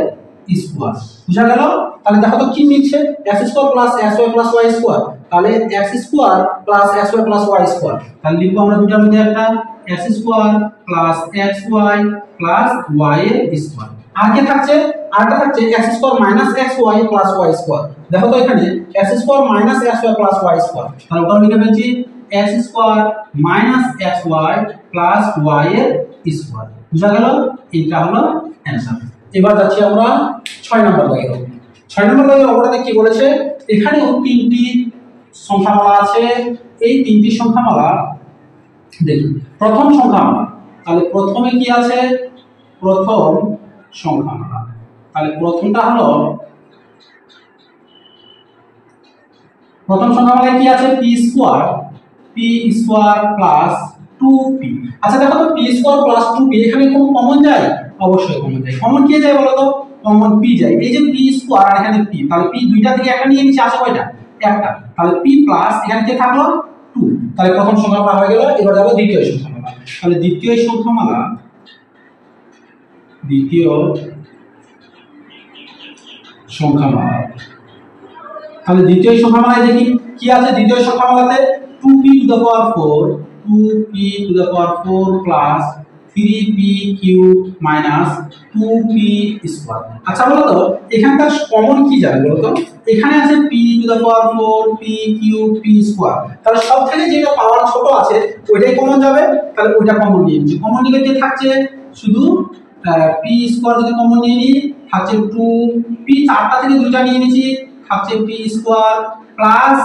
স্কয়ার, বুঝা গেল। তাহলে দেখো তো কি মিলছে, x square plus xy plus y square, তাহলে x square plus xy plus y square, তাহলে লিখবো আমরা দুটার মধ্যে একটা x square plus xy plus y এর স্কয়ার। আর কি থাকছে, আরটা থাকছে x square minus xy plus y square. দেখো তো এখানে x square minus xy plus y square, তাহলে ওটা লিখে ফেলছি x square minus xy plus y এর স্কয়ার, বুঝা গেল। এটা হলো অ্যানসার। এবার যাচ্ছি আমরা 6 নম্বর দাগে। 6 নম্বর দাগে অপরাধে কি বলেছে, এখানেও তিনটি সংখ্যামালা আছে। এই তিনটি সংখ্যামালা দেখি, প্রথম সংখ্যামালা, তাহলে প্রথমে কি আছে, প্রথম সংখ্যামালা, তাহলে প্রথমটা হলো প্রথম সংখ্যামালায় কি আছে p স্কয়ার প্লাস 2p। আচ্ছা দেখো তো p স্কয়ার প্লাস 2p এখানে কোন কমন যায়, অবশ্যই কমন যায়। কমন কি যায় বলো তো, কমন p যায়। এই যে p স্কয়ার আর এখানে p, তাহলে p দুইটা থেকে একটা নিয়ে নিচে আছে কয়টা, একটা, তাহলে p প্লাস এখানে কি থাকলো 2, তাহলে প্রথম সংখ্যামালা হয়ে গেল। এবার যাব দ্বিতীয় সংখ্যামালা, তাহলে দ্বিতীয় সংখ্যামালা তাহলে দ্বিতীয় সংখ্যামালায় দেখি কি আছে। দ্বিতীয় সংখ্যামালাতে 2p to the power 4 plus 3p cube minus 2p square. আচ্ছা বলো তো এখানকার কমন কি যাবে বলো তো, এখানে আছে p to the power 4 p cube p square, তাহলে সব থেকে যেটা পাওয়ার ছোট আছে ওইটাই কমন যাবে, তাহলে ওইটা কমন নিয়ে নিচ্ছি। কমন নিলে কি থাকছে, শুধু p স্কয়ার যদি কমন নিয়ে নিই থাকছে 2p, চারটা থেকে দুইটা নিয়ে নিয়েছি থাকছে p স্কয়ার প্লাস,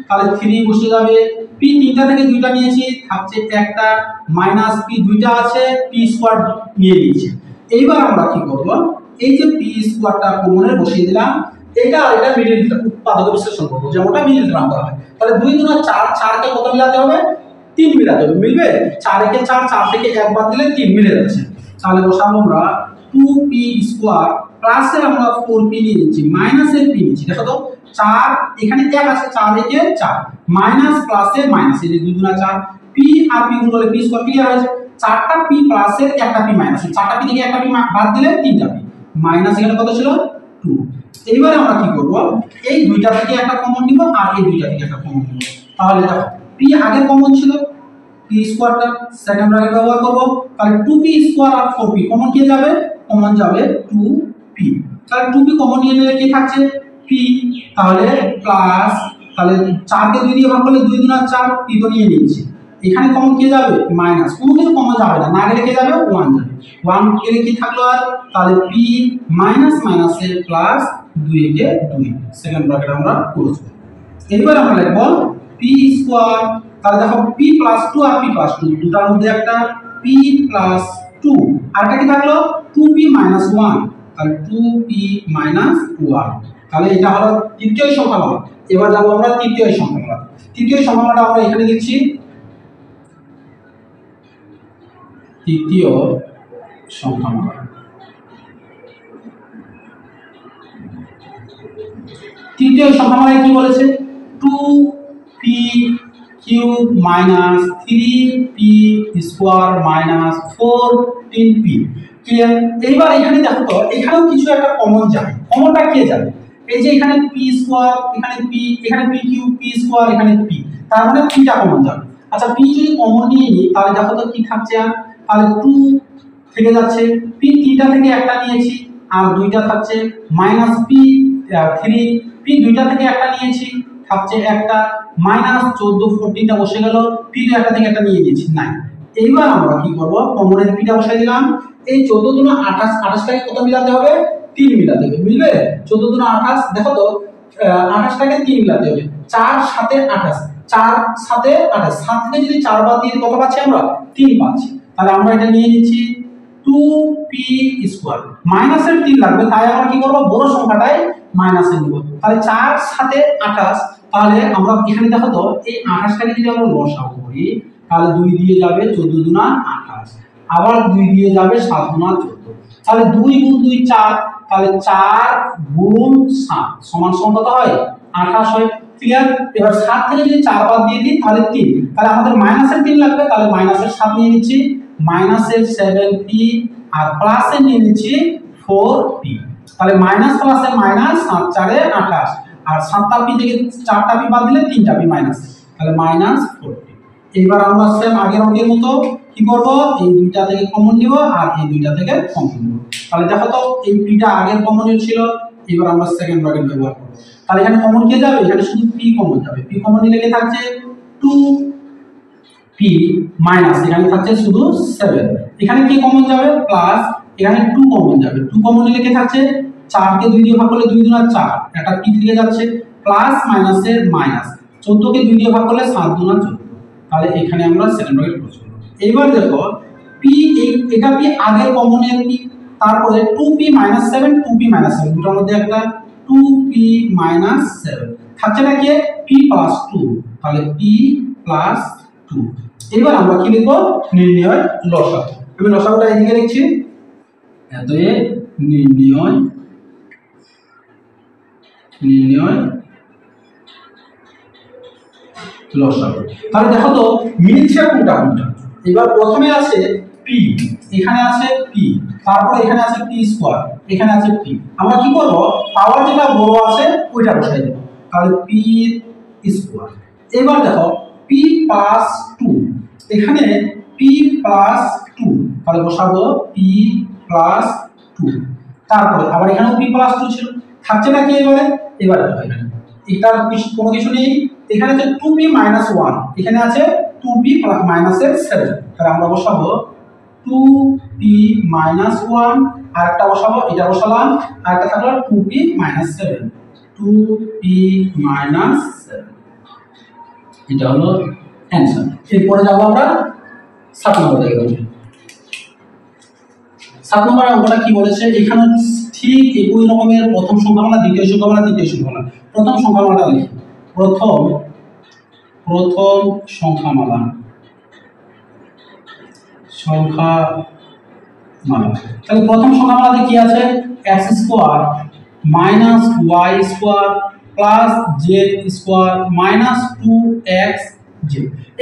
তাহলে 3 বসে যাবে, p তিনটা থেকে দুইটা নিয়েছি থাকছে একটা, মাইনাস p দুইটা আছে p স্কয়ার নিয়ে নিয়েছি। এইবার আমরা কি করব, এই যে p স্কয়ারটা কমনে বসিয়ে দিলাম, এটা আর এটা মিডল উৎপাদক বিশ্লেষণ করব, যেমনটা মিডল টার্ম করা হয়। তাহলে 2 গুণ 4, 4 কে কত মিলাতে হবে, 3 মিলাতে হবে, মিলবে। 4 একে 4, 4 থেকে 1 বাদ দিলে 3 মিলে যাচ্ছে। তাহলে বসাবো আমরা 2p স্কয়ার প্লাসের আমরা 4p নিয়ে নিচ্ছি, মাইনাসের p নিচ্ছি। দেখো তো 4 এখানে 1 আছে, 4 একে 4, মাইনাস প্লাসের মাইনাস, এই যে 2 গুণ 4, p আর p গুণ করলে p স্কয়ার ক্লিয়ার হয়েছে। 4টা p প্লাসের একটা p মাইনাস, 4টা p থেকে একটা p বাদ দিলে 3টা p, মাইনাস এখানে কত ছিল 2। এইবারে আমরা কি করব, এই দুইটা থেকে একটা কমন নিব আর এই দুইটা থেকে একটা কমন নিব। তাহলে দেখো p আগে কমন ছিল, p স্কয়ারটা সেকেন্ড ব্র্যাকেট ব্যবহার করব, তাহলে 2p স্কয়ার আর 4p কমন কি যাবে, কমন যাবে 2p। তাহলে 2p কমন নিয়ে নিলে কি থাকছে p, তাহলে প্লাস, তাহলে 4 কে 2 দিয়ে ভাগ করলে 2 গুণ 4, p তো নিয়ে নিয়েছি। এখানে কমন কি যাবে, মাইনাস, কোনো কিছু কমন যাবে না, না গেলে কি যাবে 1 যাবে, 1 গেলে কি থাকলো আর, তাহলে p মাইনাস মাইনাসের প্লাস 2 কে 2, সেকেন্ড ব্র্যাকেট আমরা ক্লোজ করব। এবার আমরা লিখব p স্কয়ার, তাহলে দেখো p প্লাস 2 আর p প্লাস 2 দুটার মধ্যে একটা p প্লাস 2, আর এটা কি থাকলো 2p মাইনাস 1, তাহলে 2p মাইনাস 1, তাহলে এটা হলো তৃতীয় সংখ্যামালা। এবার যাব আমরা তৃতীয় সংখ্যামালা। তৃতীয় সংখ্যামালাটা আমরা এখানে লিখছি, তৃতীয় সংখ্যামালা। তৃতীয় সংখ্যামালায় কি বলেছে, 2p cube minus 3p square minus 14p, clear. এইবার এখানে দেখো তো এখানেও কিছু একটা কমন যায়, কমনটা কি যাবে, এই যে এখানে p স্কয়ার, এখানে p, এখানে p কিউব, p স্কয়ার, এখানে p, তার মানে pটা কমন যাবে। আচ্ছা p যদি কমন নিয়ে নিই তাহলে দেখো তো কি থাকছে, তাহলে 2 থেকে যাচ্ছে, p তিনটা থেকে একটা নিয়েছি আর দুইটা থাকছে, মাইনাস p 3, p দুইটা থেকে একটা নিয়েছি থাকছে একটা, মাইনাস 14 14টা বসে গেল, p তো একটা থেকে একটা নিয়ে নিয়েছি 9। এইবার আমরা কি করব, কমনের pটা বসাই দিলাম, এই 14 দুনা 28, 28টাকে কত মিলাতে হবে? 3 মিলাতে হবে। মিলবে? 14 দুনা 28, দেখো তো 28টাকে 3 মিলাতে হবে। 4 7 28, 4 7 28, 7 থেকে যদি 4 বাদ দিয়ে কত পাচ্ছি আমরা? 3 পাচ্ছি। তাহলে আমরা এটা নিয়ে নিচ্ছি 2p স্কয়ার। মাইনাসের 3 লাগবে, তাই আমরা কি করব? বড় সংখ্যাটাই মাইনাসে নিব। তাহলে 4 7 28, তাহলে আমরা এখানে দেখো তো এই 28টাকে যদি আমরা লসাগু করি তাহলে 2 দিয়ে যাবে 14 দুনা 28, আবার 2 দিয়ে যাবে 7 দুনা 14, তাহলে 2 গুণ 2 4, তাহলে 4 গুণ 7 সমান সমান কত হয়? 28 হয়। ক্লিয়ার? এবার 7 থেকে যদি 4 বাদ দিয়ে দিই তাহলে 3, তাহলে আমাদের মাইনাসের 3 লাগবে, তাহলে মাইনাসের 7 নিয়ে নিচ্ছি, মাইনাসের 7p আর প্লাসের নিয়ে নিচ্ছি 4p। তাহলে মাইনাস প্লাসে মাইনাস, 7 4 28, আর 7টা p থেকে 4টা p বাদ দিলে 3টা p মাইনাস, তাহলে মাইনাস 4p। এবার আমরা সেম আগের অঙ্কের মতো কি করব? এই দুইটা থেকে কমন নিব আর এই দুইটা থেকে কমন নিব। তাহলে দেখো তো এই p টা আগের কমনের ছিল, এবার আমরা সেকেন্ড ব্র্যাকেট ব্যবহার করব। তাহলে এখানে কমন কে যাবে? এখানে শুধু p কমন যাবে। p কমন নিলে কি থাকছে? 2p মাইনাস, এখানে থাকছে শুধু 7, এখানে কি কমন যাবে? প্লাস, এখানে 2 কমন যাবে। 2 কমন নিলে কি থাকছে? 4 কে 2 দিয়ে ভাগ করলে 2 দুনা 4, এটা p থেকে যাচ্ছে, প্লাস মাইনাসের মাইনাস, 14 কে 2 দিয়ে ভাগ করলে 7 দুনা 14, তাহলে এখানে আমরা সেকেন্ড ব্র্যাকেট ক্লোজ করব। এবার দেখো p, এটা p আগের কমনের p, তারপরে 2p - 7, 2p - 7, দুটোর মধ্যে একটা 2p - 7 থাকছে না, কি p + 2, তাহলে p + 2। এবার আমরা কি লিখব? নির্ণয় লসাগু। আমি লসাগুটা এদিকে লিখছি, এতএ নির্ণয় লসাগু। তাহলে দেখো তো মিলছে কোনটা কোনটা। এবার প্রথমে আছে p, এখানে আছে p, তারপর এখানে আছে p স্কয়ার, এখানে আছে p। আমরা কি করব? পাওয়ার যেটা বড় আছে ওইটা বসাই দেব, তাহলে p স্কয়ার। এবার দেখো p + 2, এখানে p + 2, তাহলে বসাবো p + 2, তারপরে আবার এখানেও p + 2 ছিল, থাকছে না কি? এবারে দেখো এখানে এটার কোনো কিছু নেই, এখানে আছে 2p - 1, এখানে আছে 2p - 7, তাহলে আমরা বসাবো 2p - 1, আর একটা বসাবো, এটা বসালাম, আর একটা থাকলো 2p - 7, 2p - 7, এটা হলো অ্যানসার। এরপরে যাব আমরা 7 নম্বর জায়গায়। 7 নম্বরের অঙ্কটা কি বলেছে? এখানে ঠিক একই রকমের প্রথম সংখ্যামালা, দ্বিতীয় সংখ্যামালা, তৃতীয় সংখ্যামালা। প্রথম সংখ্যামালাটা লিখি, প্রথম সংখ্যামালা, তাহলে প্রথম সংখ্যামালাতে কি আছে? x square minus y square plus z square minus 2xz।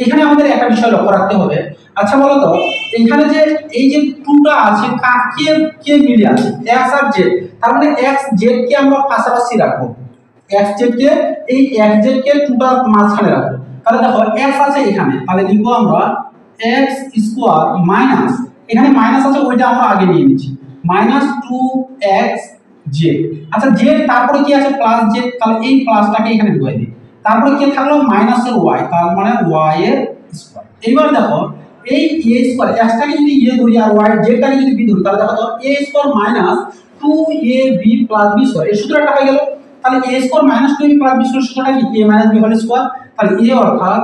এখানে আমাদের একটা বিষয় লক্ষ্য রাখতে হবে। আচ্ছা বলো তো, এখানে যে এই যে 2টা আছে কে কে মিলে আছে? x আর z, তার মানে x z কে আমরা পাশাপাশি রাখবো, x z কে, এই x z কে 2টার মাঝখানে রাখবো। তাহলে দেখো x আছে এখানে, তাহলে লিখবো আমরা x স্কয়ার মাইনাস, এখানে মাইনাস আছে ওইটা আমরা আগে নিয়ে নিচ্ছি, মাইনাস 2xz। আচ্ছা z, তারপরে কি আছে? প্লাস z, তাহলে এই প্লাসটাকে এখানে ঢুকাই দিই, তারপরে কি থাকলো? মাইনাসের y, তার মানে y এর স্কয়ার। এবার দেখো এই a স্কয়ার, x টাকে যদি a ধরি আর y z টাকে যদি b ধরি, তাহলে দেখো তো a square minus 2ab plus b square, এই সূত্রটা হয়ে গেল। তাহলে a square minus 2ab plus b square সূত্রটা কি? a minus b whole square. তাহলে a অর্থাৎ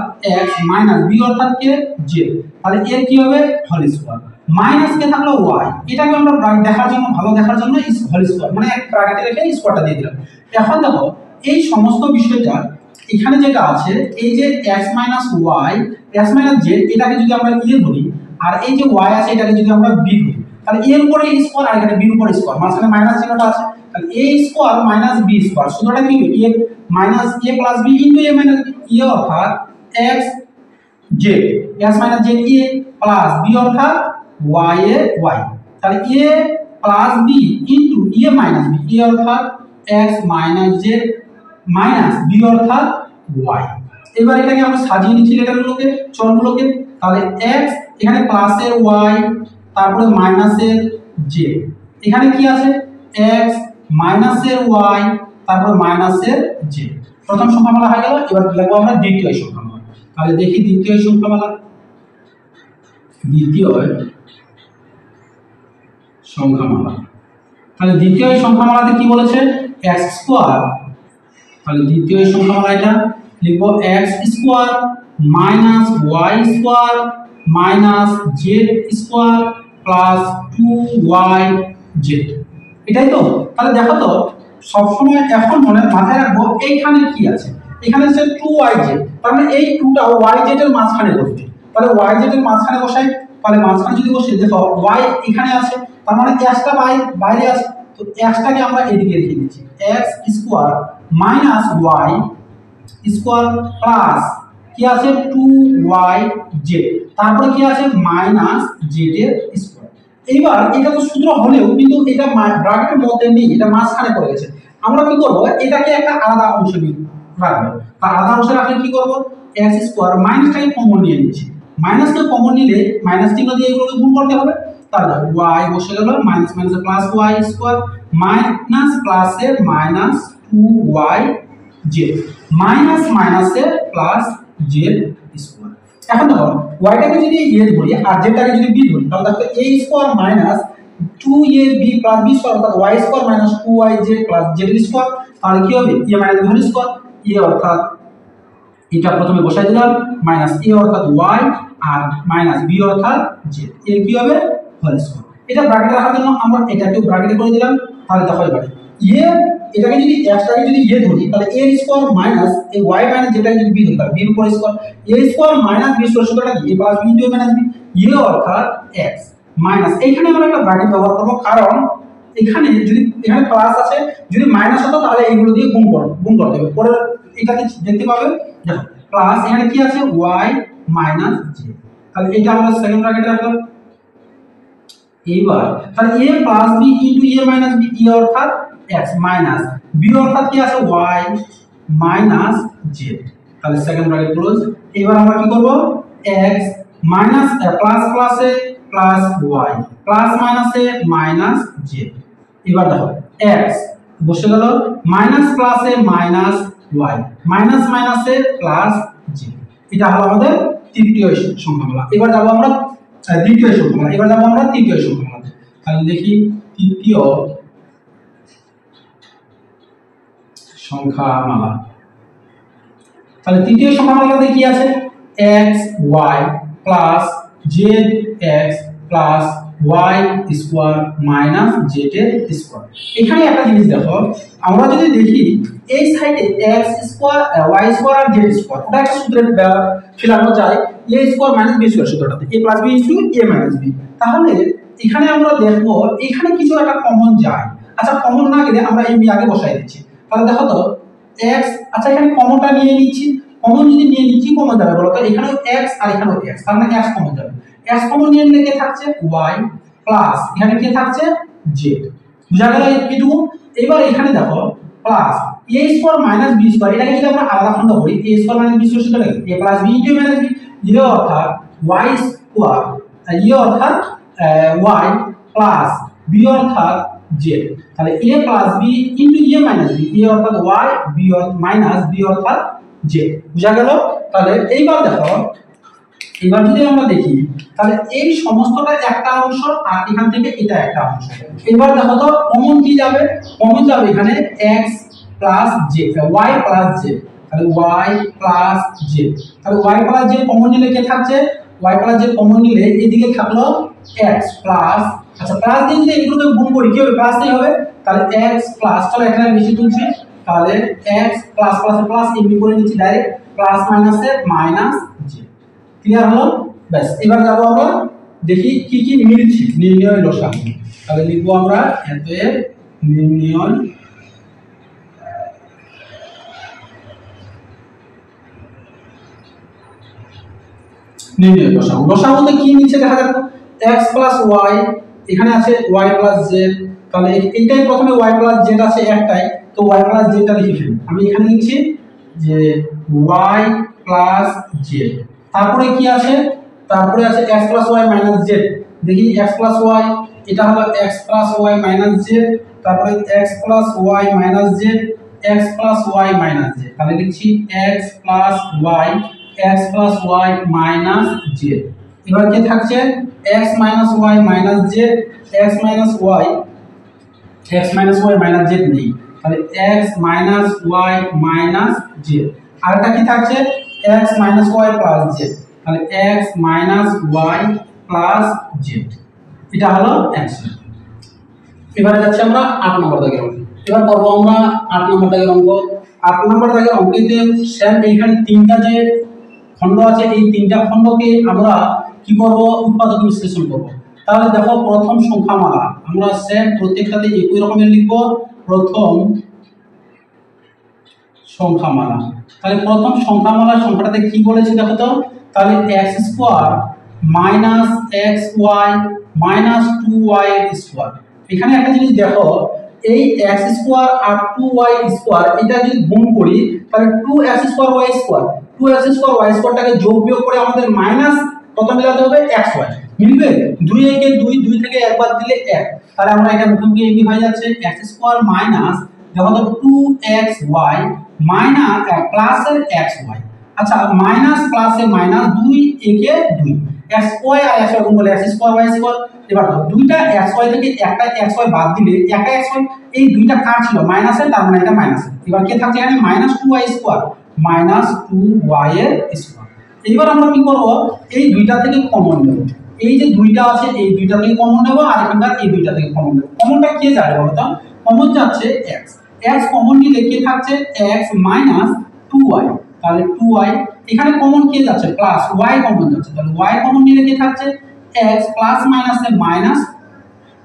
x মাইনাস b অর্থাৎ কে? z, তাহলে এর কি হবে? Whole square. মাইনাস কে থাকলো y, এটাকে আমরা দেখার জন্য, ভালো দেখার জন্য হোল স্কয়ার মানে এক ব্র্যাকেটে রেখে স্কয়ারটা দিয়ে দিলাম। এখন দেখো এই সমস্ত বিষয়টা এখানে যেটা আছে, এই যে x minus y, x minus z, এটাকে যদি আমরা a ধরি, আর এই যে y আছে এটাকে যদি আমরা b ধরি, তাহলে a এর উপরে স্কয়ার আর এখানে b এর উপরে স্কয়ার, মাঝখানে মাইনাস চিহ্নটা আছে, তাহলে a square minus b square সূত্রটা কি? a minus a plus b into a minus b, a অর্থাৎ x z, x minus z a plus b অর্থাৎ y এ y, তাহলে a plus b into a minus b, a অর্থাৎ x minus z minus b অর্থাৎ y। এবার এটাকে আমরা সাজিয়ে নিচ্ছি লেটারগুলোকে, চলগুলোকে, তাহলে x, এখানে প্লাসের y, তারপরে মাইনাসের z, এখানে কি আছে? x মাইনাসের y, তারপরে মাইনাসের z। প্রথম সংখ্যামালা হয়ে গেল। এবার লিখবো আমরা দ্বিতীয় সংখ্যামালা। তাহলে দেখি দ্বিতীয় সংখ্যামালা, দ্বিতীয় সংখ্যামালা। তাহলে দ্বিতীয় সংখ্যামালাতে কি বলেছে x স্কয়ার, তাহলে দ্বিতীয় সংখ্যামালা এটা লিখব x square minus y square minus z square plus 2yz, এটাই তো। তাহলে দেখো তো সবসময় এখন মনে মাথায় রাখবো এইখানে কি আছে, এখানে হচ্ছে 2yz, তার মানে এই 2টা yz এর মাঝখানে বসবে। তাহলে yz এর মাঝখানে বসাই, তাহলে মাঝখানে যদি বসে দেখো y এখানে আছে, তার মানে x টা বাইরে আছে, তো x টাকে আমরা এদিকে রেখে দিচ্ছি, x square minus y square plus কি আছে 2yz, তারপরে কি আছে মাইনাস z এর স্কয়ার। এইবার এটা তো সূত্র হলেও কিন্তু এটা ব্র্যাকেটের মধ্যে নেই, এটা মাঝখানে পড়ে গেছে। আমরা কি করব, এটাকে একটা আলাদা অংশে রাখবো। তার আলাদা অংশে রাখলে কি করব, x স্কয়ার মাইনাসটাকে কমন নিয়ে নিচ্ছি, মাইনাসকে কমন নিলে মাইনাস চিহ্ন দিয়ে এগুলোকে গুণ করতে হবে। তাহলে y বসে গেল মাইনাস মাইনাসে প্লাস y স্কয়ার মাইনাস প্লাসে মাইনাস 2yz মাইনাস মাইনাসে প্লাস z স্কয়ার। এখন দেখো yটাকে যদি a ধরি আর zটাকে যদি b ধরি, তাহলে দেখো a square minus 2ab plus b square অর্থাৎ y square minus 2yz plus z square. তাহলে কি হবে a minus b whole square, a অর্থাৎ এটা প্রথমে বসাই দিলাম মাইনাস a অর্থাৎ y আর মাইনাস b অর্থাৎ z, এর কি হবে হোল স্কয়ার। এটা ব্র্যাকেটে রাখার জন্য আমরা এটাকেও ব্র্যাকেটে করে দিলাম। তাহলে দেখো এবারে a এটাকে যদি x টাকে যদি a ধরি তাহলে a স্কয়ার মাইনাস এই y মাইনাস যেটাকে যদি b ধরি তাহলে b এর উপর square, a square minus b square সূত্রটা কি a plus b into a minus b, a অর্থাৎ x মাইনাস এইখানে আমরা একটা ব্র্যাকেট ব্যবহার করব, কারণ এখানে যদি এখানে প্লাস আছে যদি মাইনাস হতো তাহলে এইগুলো দিয়ে গুণ করতে হবে। পরে এটাকে দেখতে পাবে দেখো প্লাস এখানে কি আছে y মাইনাস z, তাহলে এটা আমরা সেকেন্ড ব্র্যাকেটে রাখলাম। এইবার তাহলে a plus b into a minus b, a অর্থাৎ x মাইনাস b অর্থাৎ কি আছে y মাইনাস z, তাহলে সেকেন্ড ব্র্যাকেট ক্লোজ। এবার আমরা কি করব x মাইনাস প্লাস প্লাসে প্লাস y প্লাস মাইনাসে মাইনাস z। এবার দেখো x বসে গেল মাইনাস প্লাসে মাইনাস y মাইনাস মাইনাসে প্লাস z, এটা হলো আমাদের তৃতীয় সংখ্যামালা। এবার যাব আমরা দ্বিতীয় সংখ্যামালা, এবার যাব আমরা তৃতীয় সংখ্যামালা। তাহলে দেখি তৃতীয় সংখ্যামালা, তাহলে তৃতীয় সংখ্যামালাতে কি আছে x y plus z x plus y square minus z এর স্কয়ার। এখানে একটা জিনিস দেখো, আমরা যদি দেখি এই সাইডে x স্কয়ার y স্কয়ার আর z স্কয়ার ওটা একটা সূত্রে ফেলানো যায় a square minus b square সূত্রটাতে a plus b into a minus b। তাহলে এখানে আমরা দেখব এখানে কিছু একটা কমন যায়, আচ্ছা কমন না গেলে আমরা এই আগে বসাই দিচ্ছি। তাহলে দেখো তো x, আচ্ছা এখানে কমনটা নিয়ে নিচ্ছি, কমন যদি নিয়ে নিচ্ছি কমন যাবে বলো তো, এখানেও x আর এখানেও x, তার মানে x কমন যাবে, x কমন নিয়ে নিলে কে থাকছে y প্লাস এখানে কে থাকছে z, বুঝা গেল এইটুকু। এবার এখানে দেখো plus a square minus b square, এটাকে যদি আমরা আলাদা খণ্ড করি a square minus b square সূত্রটা কি a plus b into a minus b, a অর্থাৎ y স্কয়ার a অর্থাৎ y প্লাস b অর্থাৎ z, তাহলে a plus b into a minus b, a অর্থাৎ y b মাইনাস b অর্থাৎ z, বুঝা গেল। তাহলে এইবার দেখো এবার যদি আমরা দেখি তাহলে এই সমস্তটা একটা অংশ আর এখান থেকে এটা একটা অংশ। এবার দেখো তো কমন কি যাবে, কমন যাবে এখানে x plus z y plus z, তাহলে y প্লাস z, তাহলে y প্লাস z কমন নিলে কে থাকছে y প্লাস z কমন নিলে এদিকে থাকলো x প্লাস, আচ্ছা প্লাস দিয়ে যদি এগুলোকে গুণ করি কি হবে প্লাসই হবে, তাহলে x প্লাস, চলো এখানে বেশি তুলছি, তাহলে x প্লাস প্লাস প্লাস এমনি করে নিচ্ছি ডাইরেক্ট প্লাস মাইনাসে মাইনাস z, ক্লিয়ার হলো ব্যাস। এবার যাব আমরা দেখি কি কি মিলছে নির্ণয় লসাগু। তাহলে লিখবো আমরা এতএব নির্ণয় লসাগু। লসাগুতে কি মিলছে দেখা যাক, x প্লাস y এখানে আছে y প্লাস z, তাহলে এইটাই প্রথমে y প্লাস z আছে একটাই, তো y প্লাস z টা লিখে ফেলি। আমি এখানে লিখছি যে y প্লাস z, তারপরে কি আছে, তারপরে আছে x plus y minus z, দেখি x প্লাস y এটা হলো x plus y minus z, তারপরে x plus y minus z x plus y minus z, তাহলে লিখছি x plus y minus z। এবার কি থাকছে x minus y minus z, x minus y minus z নেই, তাহলে x minus y minus z. আরেকটা কি থাকছে x minus y plus z, তাহলে x minus y plus Z, এটা হলো অ্যান্সার। এবারে যাচ্ছি আমরা 8 নম্বর দাগের অঙ্ক। এবার করবো আমরা 8 নম্বর দাগের অঙ্ক। 8 নম্বর দাগের অঙ্কেতে স্যার এইখানে তিনটা যে খণ্ড আছে, এই তিনটা খণ্ডকে আমরা কি করব, উৎপাদক বিশ্লেষণ করব। তাহলে দেখো প্রথম সংখ্যামালা আমরা স্যার প্রত্যেকটাতে একই রকমের লিখব, প্রথম সংখ্যামালা। তাহলে প্রথম সংখ্যামালার সংখ্যাটাতে কি বলেছে দেখো তো, তাহলে x square minus xy minus 2y square. এখানে একটা জিনিস দেখো, এই x স্কয়ার আর 2y স্কয়ার এটা যদি গুণ করি তাহলে 2x square y square, 2x square y স্কয়ারটাকে যোগ বিয়োগ করে আমাদের মাইনাস কত মিলাতে হবে xy, মিলবে 2 একে 2, 2 থেকে 1 বাদ দিলে 1, তাহলে আমরা এটা মুখোমুখি কি হয়ে যাচ্ছে x স্কয়ার মাইনাস দেখো তো 2xy মাইনাস প্লাস এর xy। আচ্ছা মাইনাস প্লাস এ মাইনাস 2 একে 2, xy আর xy গুণ করলে x স্কয়ার y স্কয়ার। এবার দেখো দুইটা xy থেকে একটা xy বাদ দিলে একটা xy, এই দুইটা কার ছিল মাইনাসের, তার মানে এটা মাইনাস। এবার কি থাকছে এখানে minus 2y square minus 2y এর স্কয়ার। এইবার আমরা কি করব, এই দুইটা থেকে কমন নেব, এই যে দুইটা আছে এই দুইটা থেকে কমন নেব আর এখানকার এই দুইটা থেকে কমন নেব। কমনটা কি যাবে বলো তো, কমন যাচ্ছে x, x কমন নিলে কি থাকছে x মাইনাস 2y, তাহলে 2y এখানে কমন কি যাচ্ছে প্লাস y কমন যাচ্ছে, তাহলে y কমন নিলে কি থাকছে x প্লাস মাইনাস এ মাইনাস,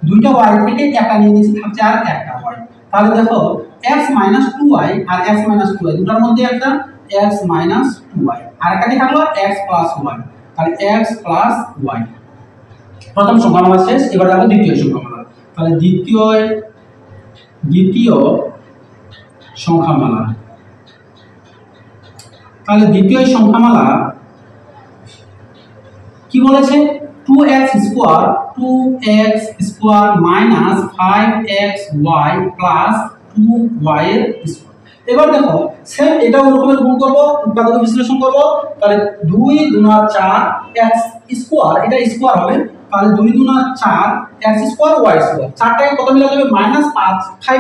দুইটা y থেকে একটা নিয়ে নিয়েছি থাকছে আর একটা y। তাহলে দেখো x মাইনাস 2y আর x মাইনাস 2y দুটার মধ্যে একটা x মাইনাস 2y আর একটা কি থাকলো x প্লাস y, তাহলে x প্লাস y। প্রথম সংখ্যামালা শেষ। এবার দেখো দ্বিতীয় সংখ্যামালা। তাহলে দ্বিতীয় সংখ্যামালা, তাহলে দ্বিতীয় সংখ্যামালা কি বলেছে, 2x square minus 5xy plus 2y এর স্কয়ার। এবার দেখো সেম এটা ওরকমের গুণ করব, উৎপাদক বিশ্লেষণ করব। তাহলে 2 গুণা 4 x স্কয়ার, এটা স্কয়ার হবে, তাহলে 2 গুণা 4 x স্কয়ার y স্কয়ার, 4টাকে কত মিলাতে হবে মাইনাস 5xy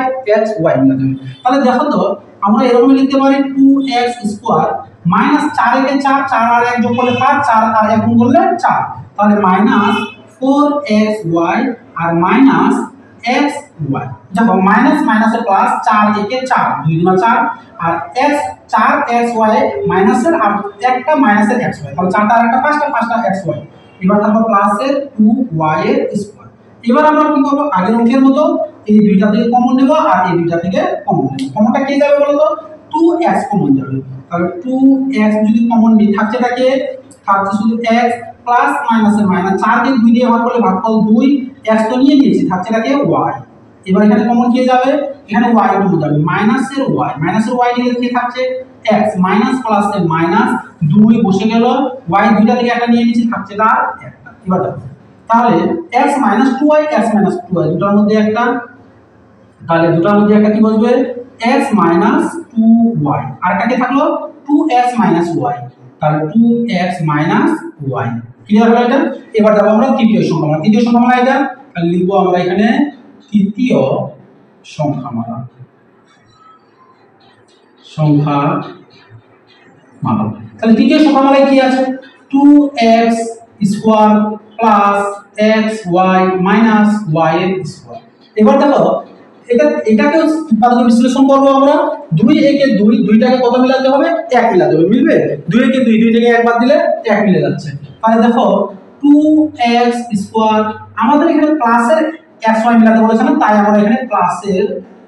মিলাতে হবে। তাহলে দেখো তো আমরা এরকম লিখতে পারি 2x স্কয়ার মাইনাস 4 একে 4, 4 আর 1 যোগ করলে 5, 4 আর 1 গুণ করলে 4, তাহলে মাইনাস 4xy আর মাইনাস xy। দেখো মাইনাস মাইনাসে প্লাস, 4 একে 4, 2 গুণা 4 আর x 4xy মাইনাসের আর একটা মাইনাসের xy, তাহলে 4টা আর একটা 5টা, 5টা xy। এবার থাকলো প্লাসের 2y এর স্কয়ার। এবার আমরা কি করব, আগের অঙ্কের মতো এই দুইটা থেকে কমন নেব আর এই দুইটা থেকে কমন নেব। কমনটা কি যাবে বলো তো, 2x কমন যাবে, তাহলে 2x যদি কমন নিই থাকছেটাকে থাকছে শুধু x প্লাস মাইনাসের মাইনাস, 4 কে 2 দিয়ে ভাগ করলে ভাগফল 2, x তো নিয়ে নিয়েছি থাকছেটাকে y। এবার এখানে কমন কি যাবে, এখানে y কমন যাবে, মাইনাসের y নিলে কি থাকছে x মাইনাস প্লাস এর মাইনাস 2 বসে গেল, y দুইটা থেকে একটা নিয়ে নিয়েছি থাকছে তার একটা। এবার দেখো তাহলে x মাইনাস 2y দুটার মধ্যে একটা, তাহলে দুটার মধ্যে একটা কি বসবে x মাইনাস 2y আর একটা কি থাকলো 2x মাইনাস y, তাহলে 2x মাইনাস y। ক্লিয়ার হলো এটা। এবার দেখো আমরা তৃতীয় সংখ্যামালা এটা তাহলে লিখবো আমরা এখানে তৃতীয় সংখ্যামালা। তাহলে তৃতীয় সংখ্যামালায় কি আছে, 2x square plus xy minus y এর স্কয়ার। এবার দেখো এটাকে উৎপাদক বিশ্লেষণ করব আমরা, 2 একে 2, দুইটাকে কত মিলাতে হবে 1 মিলাতে হবে, মিলবে 2 একে 2, 2 থেকে 1 বাদ দিলে 1 মিলে যাচ্ছে। তাহলে দেখো 2x স্কয়ার, আমাদের এখানে প্লাসের xy মিলাতে বলেছে না, তাই আমরা এখানে প্লাসের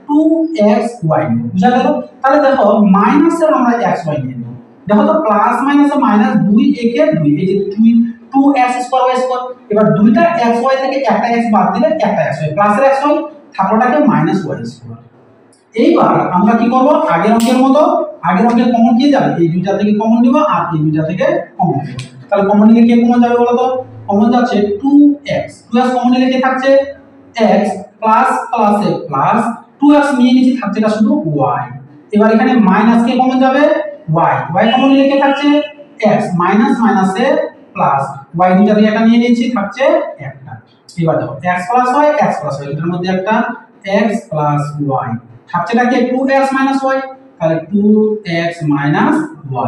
2xy নেব, বুঝা গেল। তাহলে দেখো মাইনাসের আমরা xy নিয়ে নেব, দেখো তো প্লাস মাইনাসে মাইনাস, 2 একে 2, এই যে 2x স্কয়ার y স্কয়ার। এবার দুইটা xy থেকে একটা x বাদ দিলে একটা xy, প্লাসের xy থাকলোটাকে মাইনাস y স্কয়ার। এইবার আমরা কি করব, আগের অঙ্কের মতো আগের অঙ্কের কমন কি যাবে, এই দুইটা থেকে কমন নিব আর এই দুইটা থেকে কমন নিব। তাহলে কমন নিলে কি কমন যাবে বলো তো, কমন যাচ্ছে 2x কমন নিলে কি থাকছে x প্লাস প্লাসে প্লাস 2x নিয়ে নিচে থাকছে এটা শুধু y। এবার এখানে মাইনাস কে কমন যাবে y কমন নিলে কি থাকছে x মাইনাস মাইনাসে প্লাস y দুইটা দিয়ে এটা নিয়ে নিয়েছি, থাকছে একটা। এবার দেখো x প্লাস y এটার মধ্যে একটা x প্লাস y থাকছেটা কি 2x মাইনাস y, তাহলে 2x মাইনাস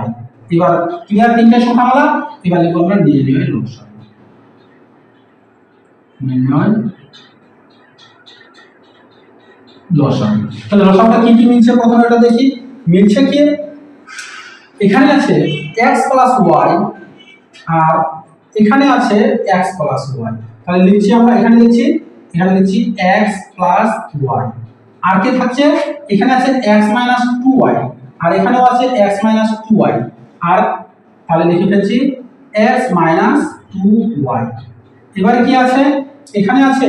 y। এবার ক্লিয়ার তিনটা সংখ্যা হলো। এবার লিখব আমরা নির্ণয় লসাগু। নির্ণয় লসাগু। তাহলে লসাগুটা কি কি মিলছে প্রথমে এটা দেখি। মিলছে কি, এখানে আছে x প্লাস y আর এখানে আছে x প্লাস y। তাহলে লিখছি আমরা, এখানে লিখছি x প্লাস y। আর কি থাকছে, এখানে আছে x মাইনাস 2y আর এখানেও আছে x মাইনাস 2y। আর তাহলে লিখে ফেলছি x মাইনাস 2y। এবারে কি আছে, এখানে আছে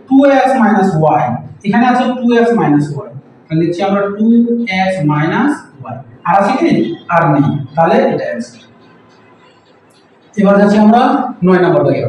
2x মাইনাস y, এখানে আছে 2x মাইনাস y। তাহলে লিখছি আমরা 2x মাইনাস y। আর আছে কি, আর নেই, তাহলে এটা অ্যান্সার। এবার যাচ্ছি আমরা 9 নম্বর দাগে।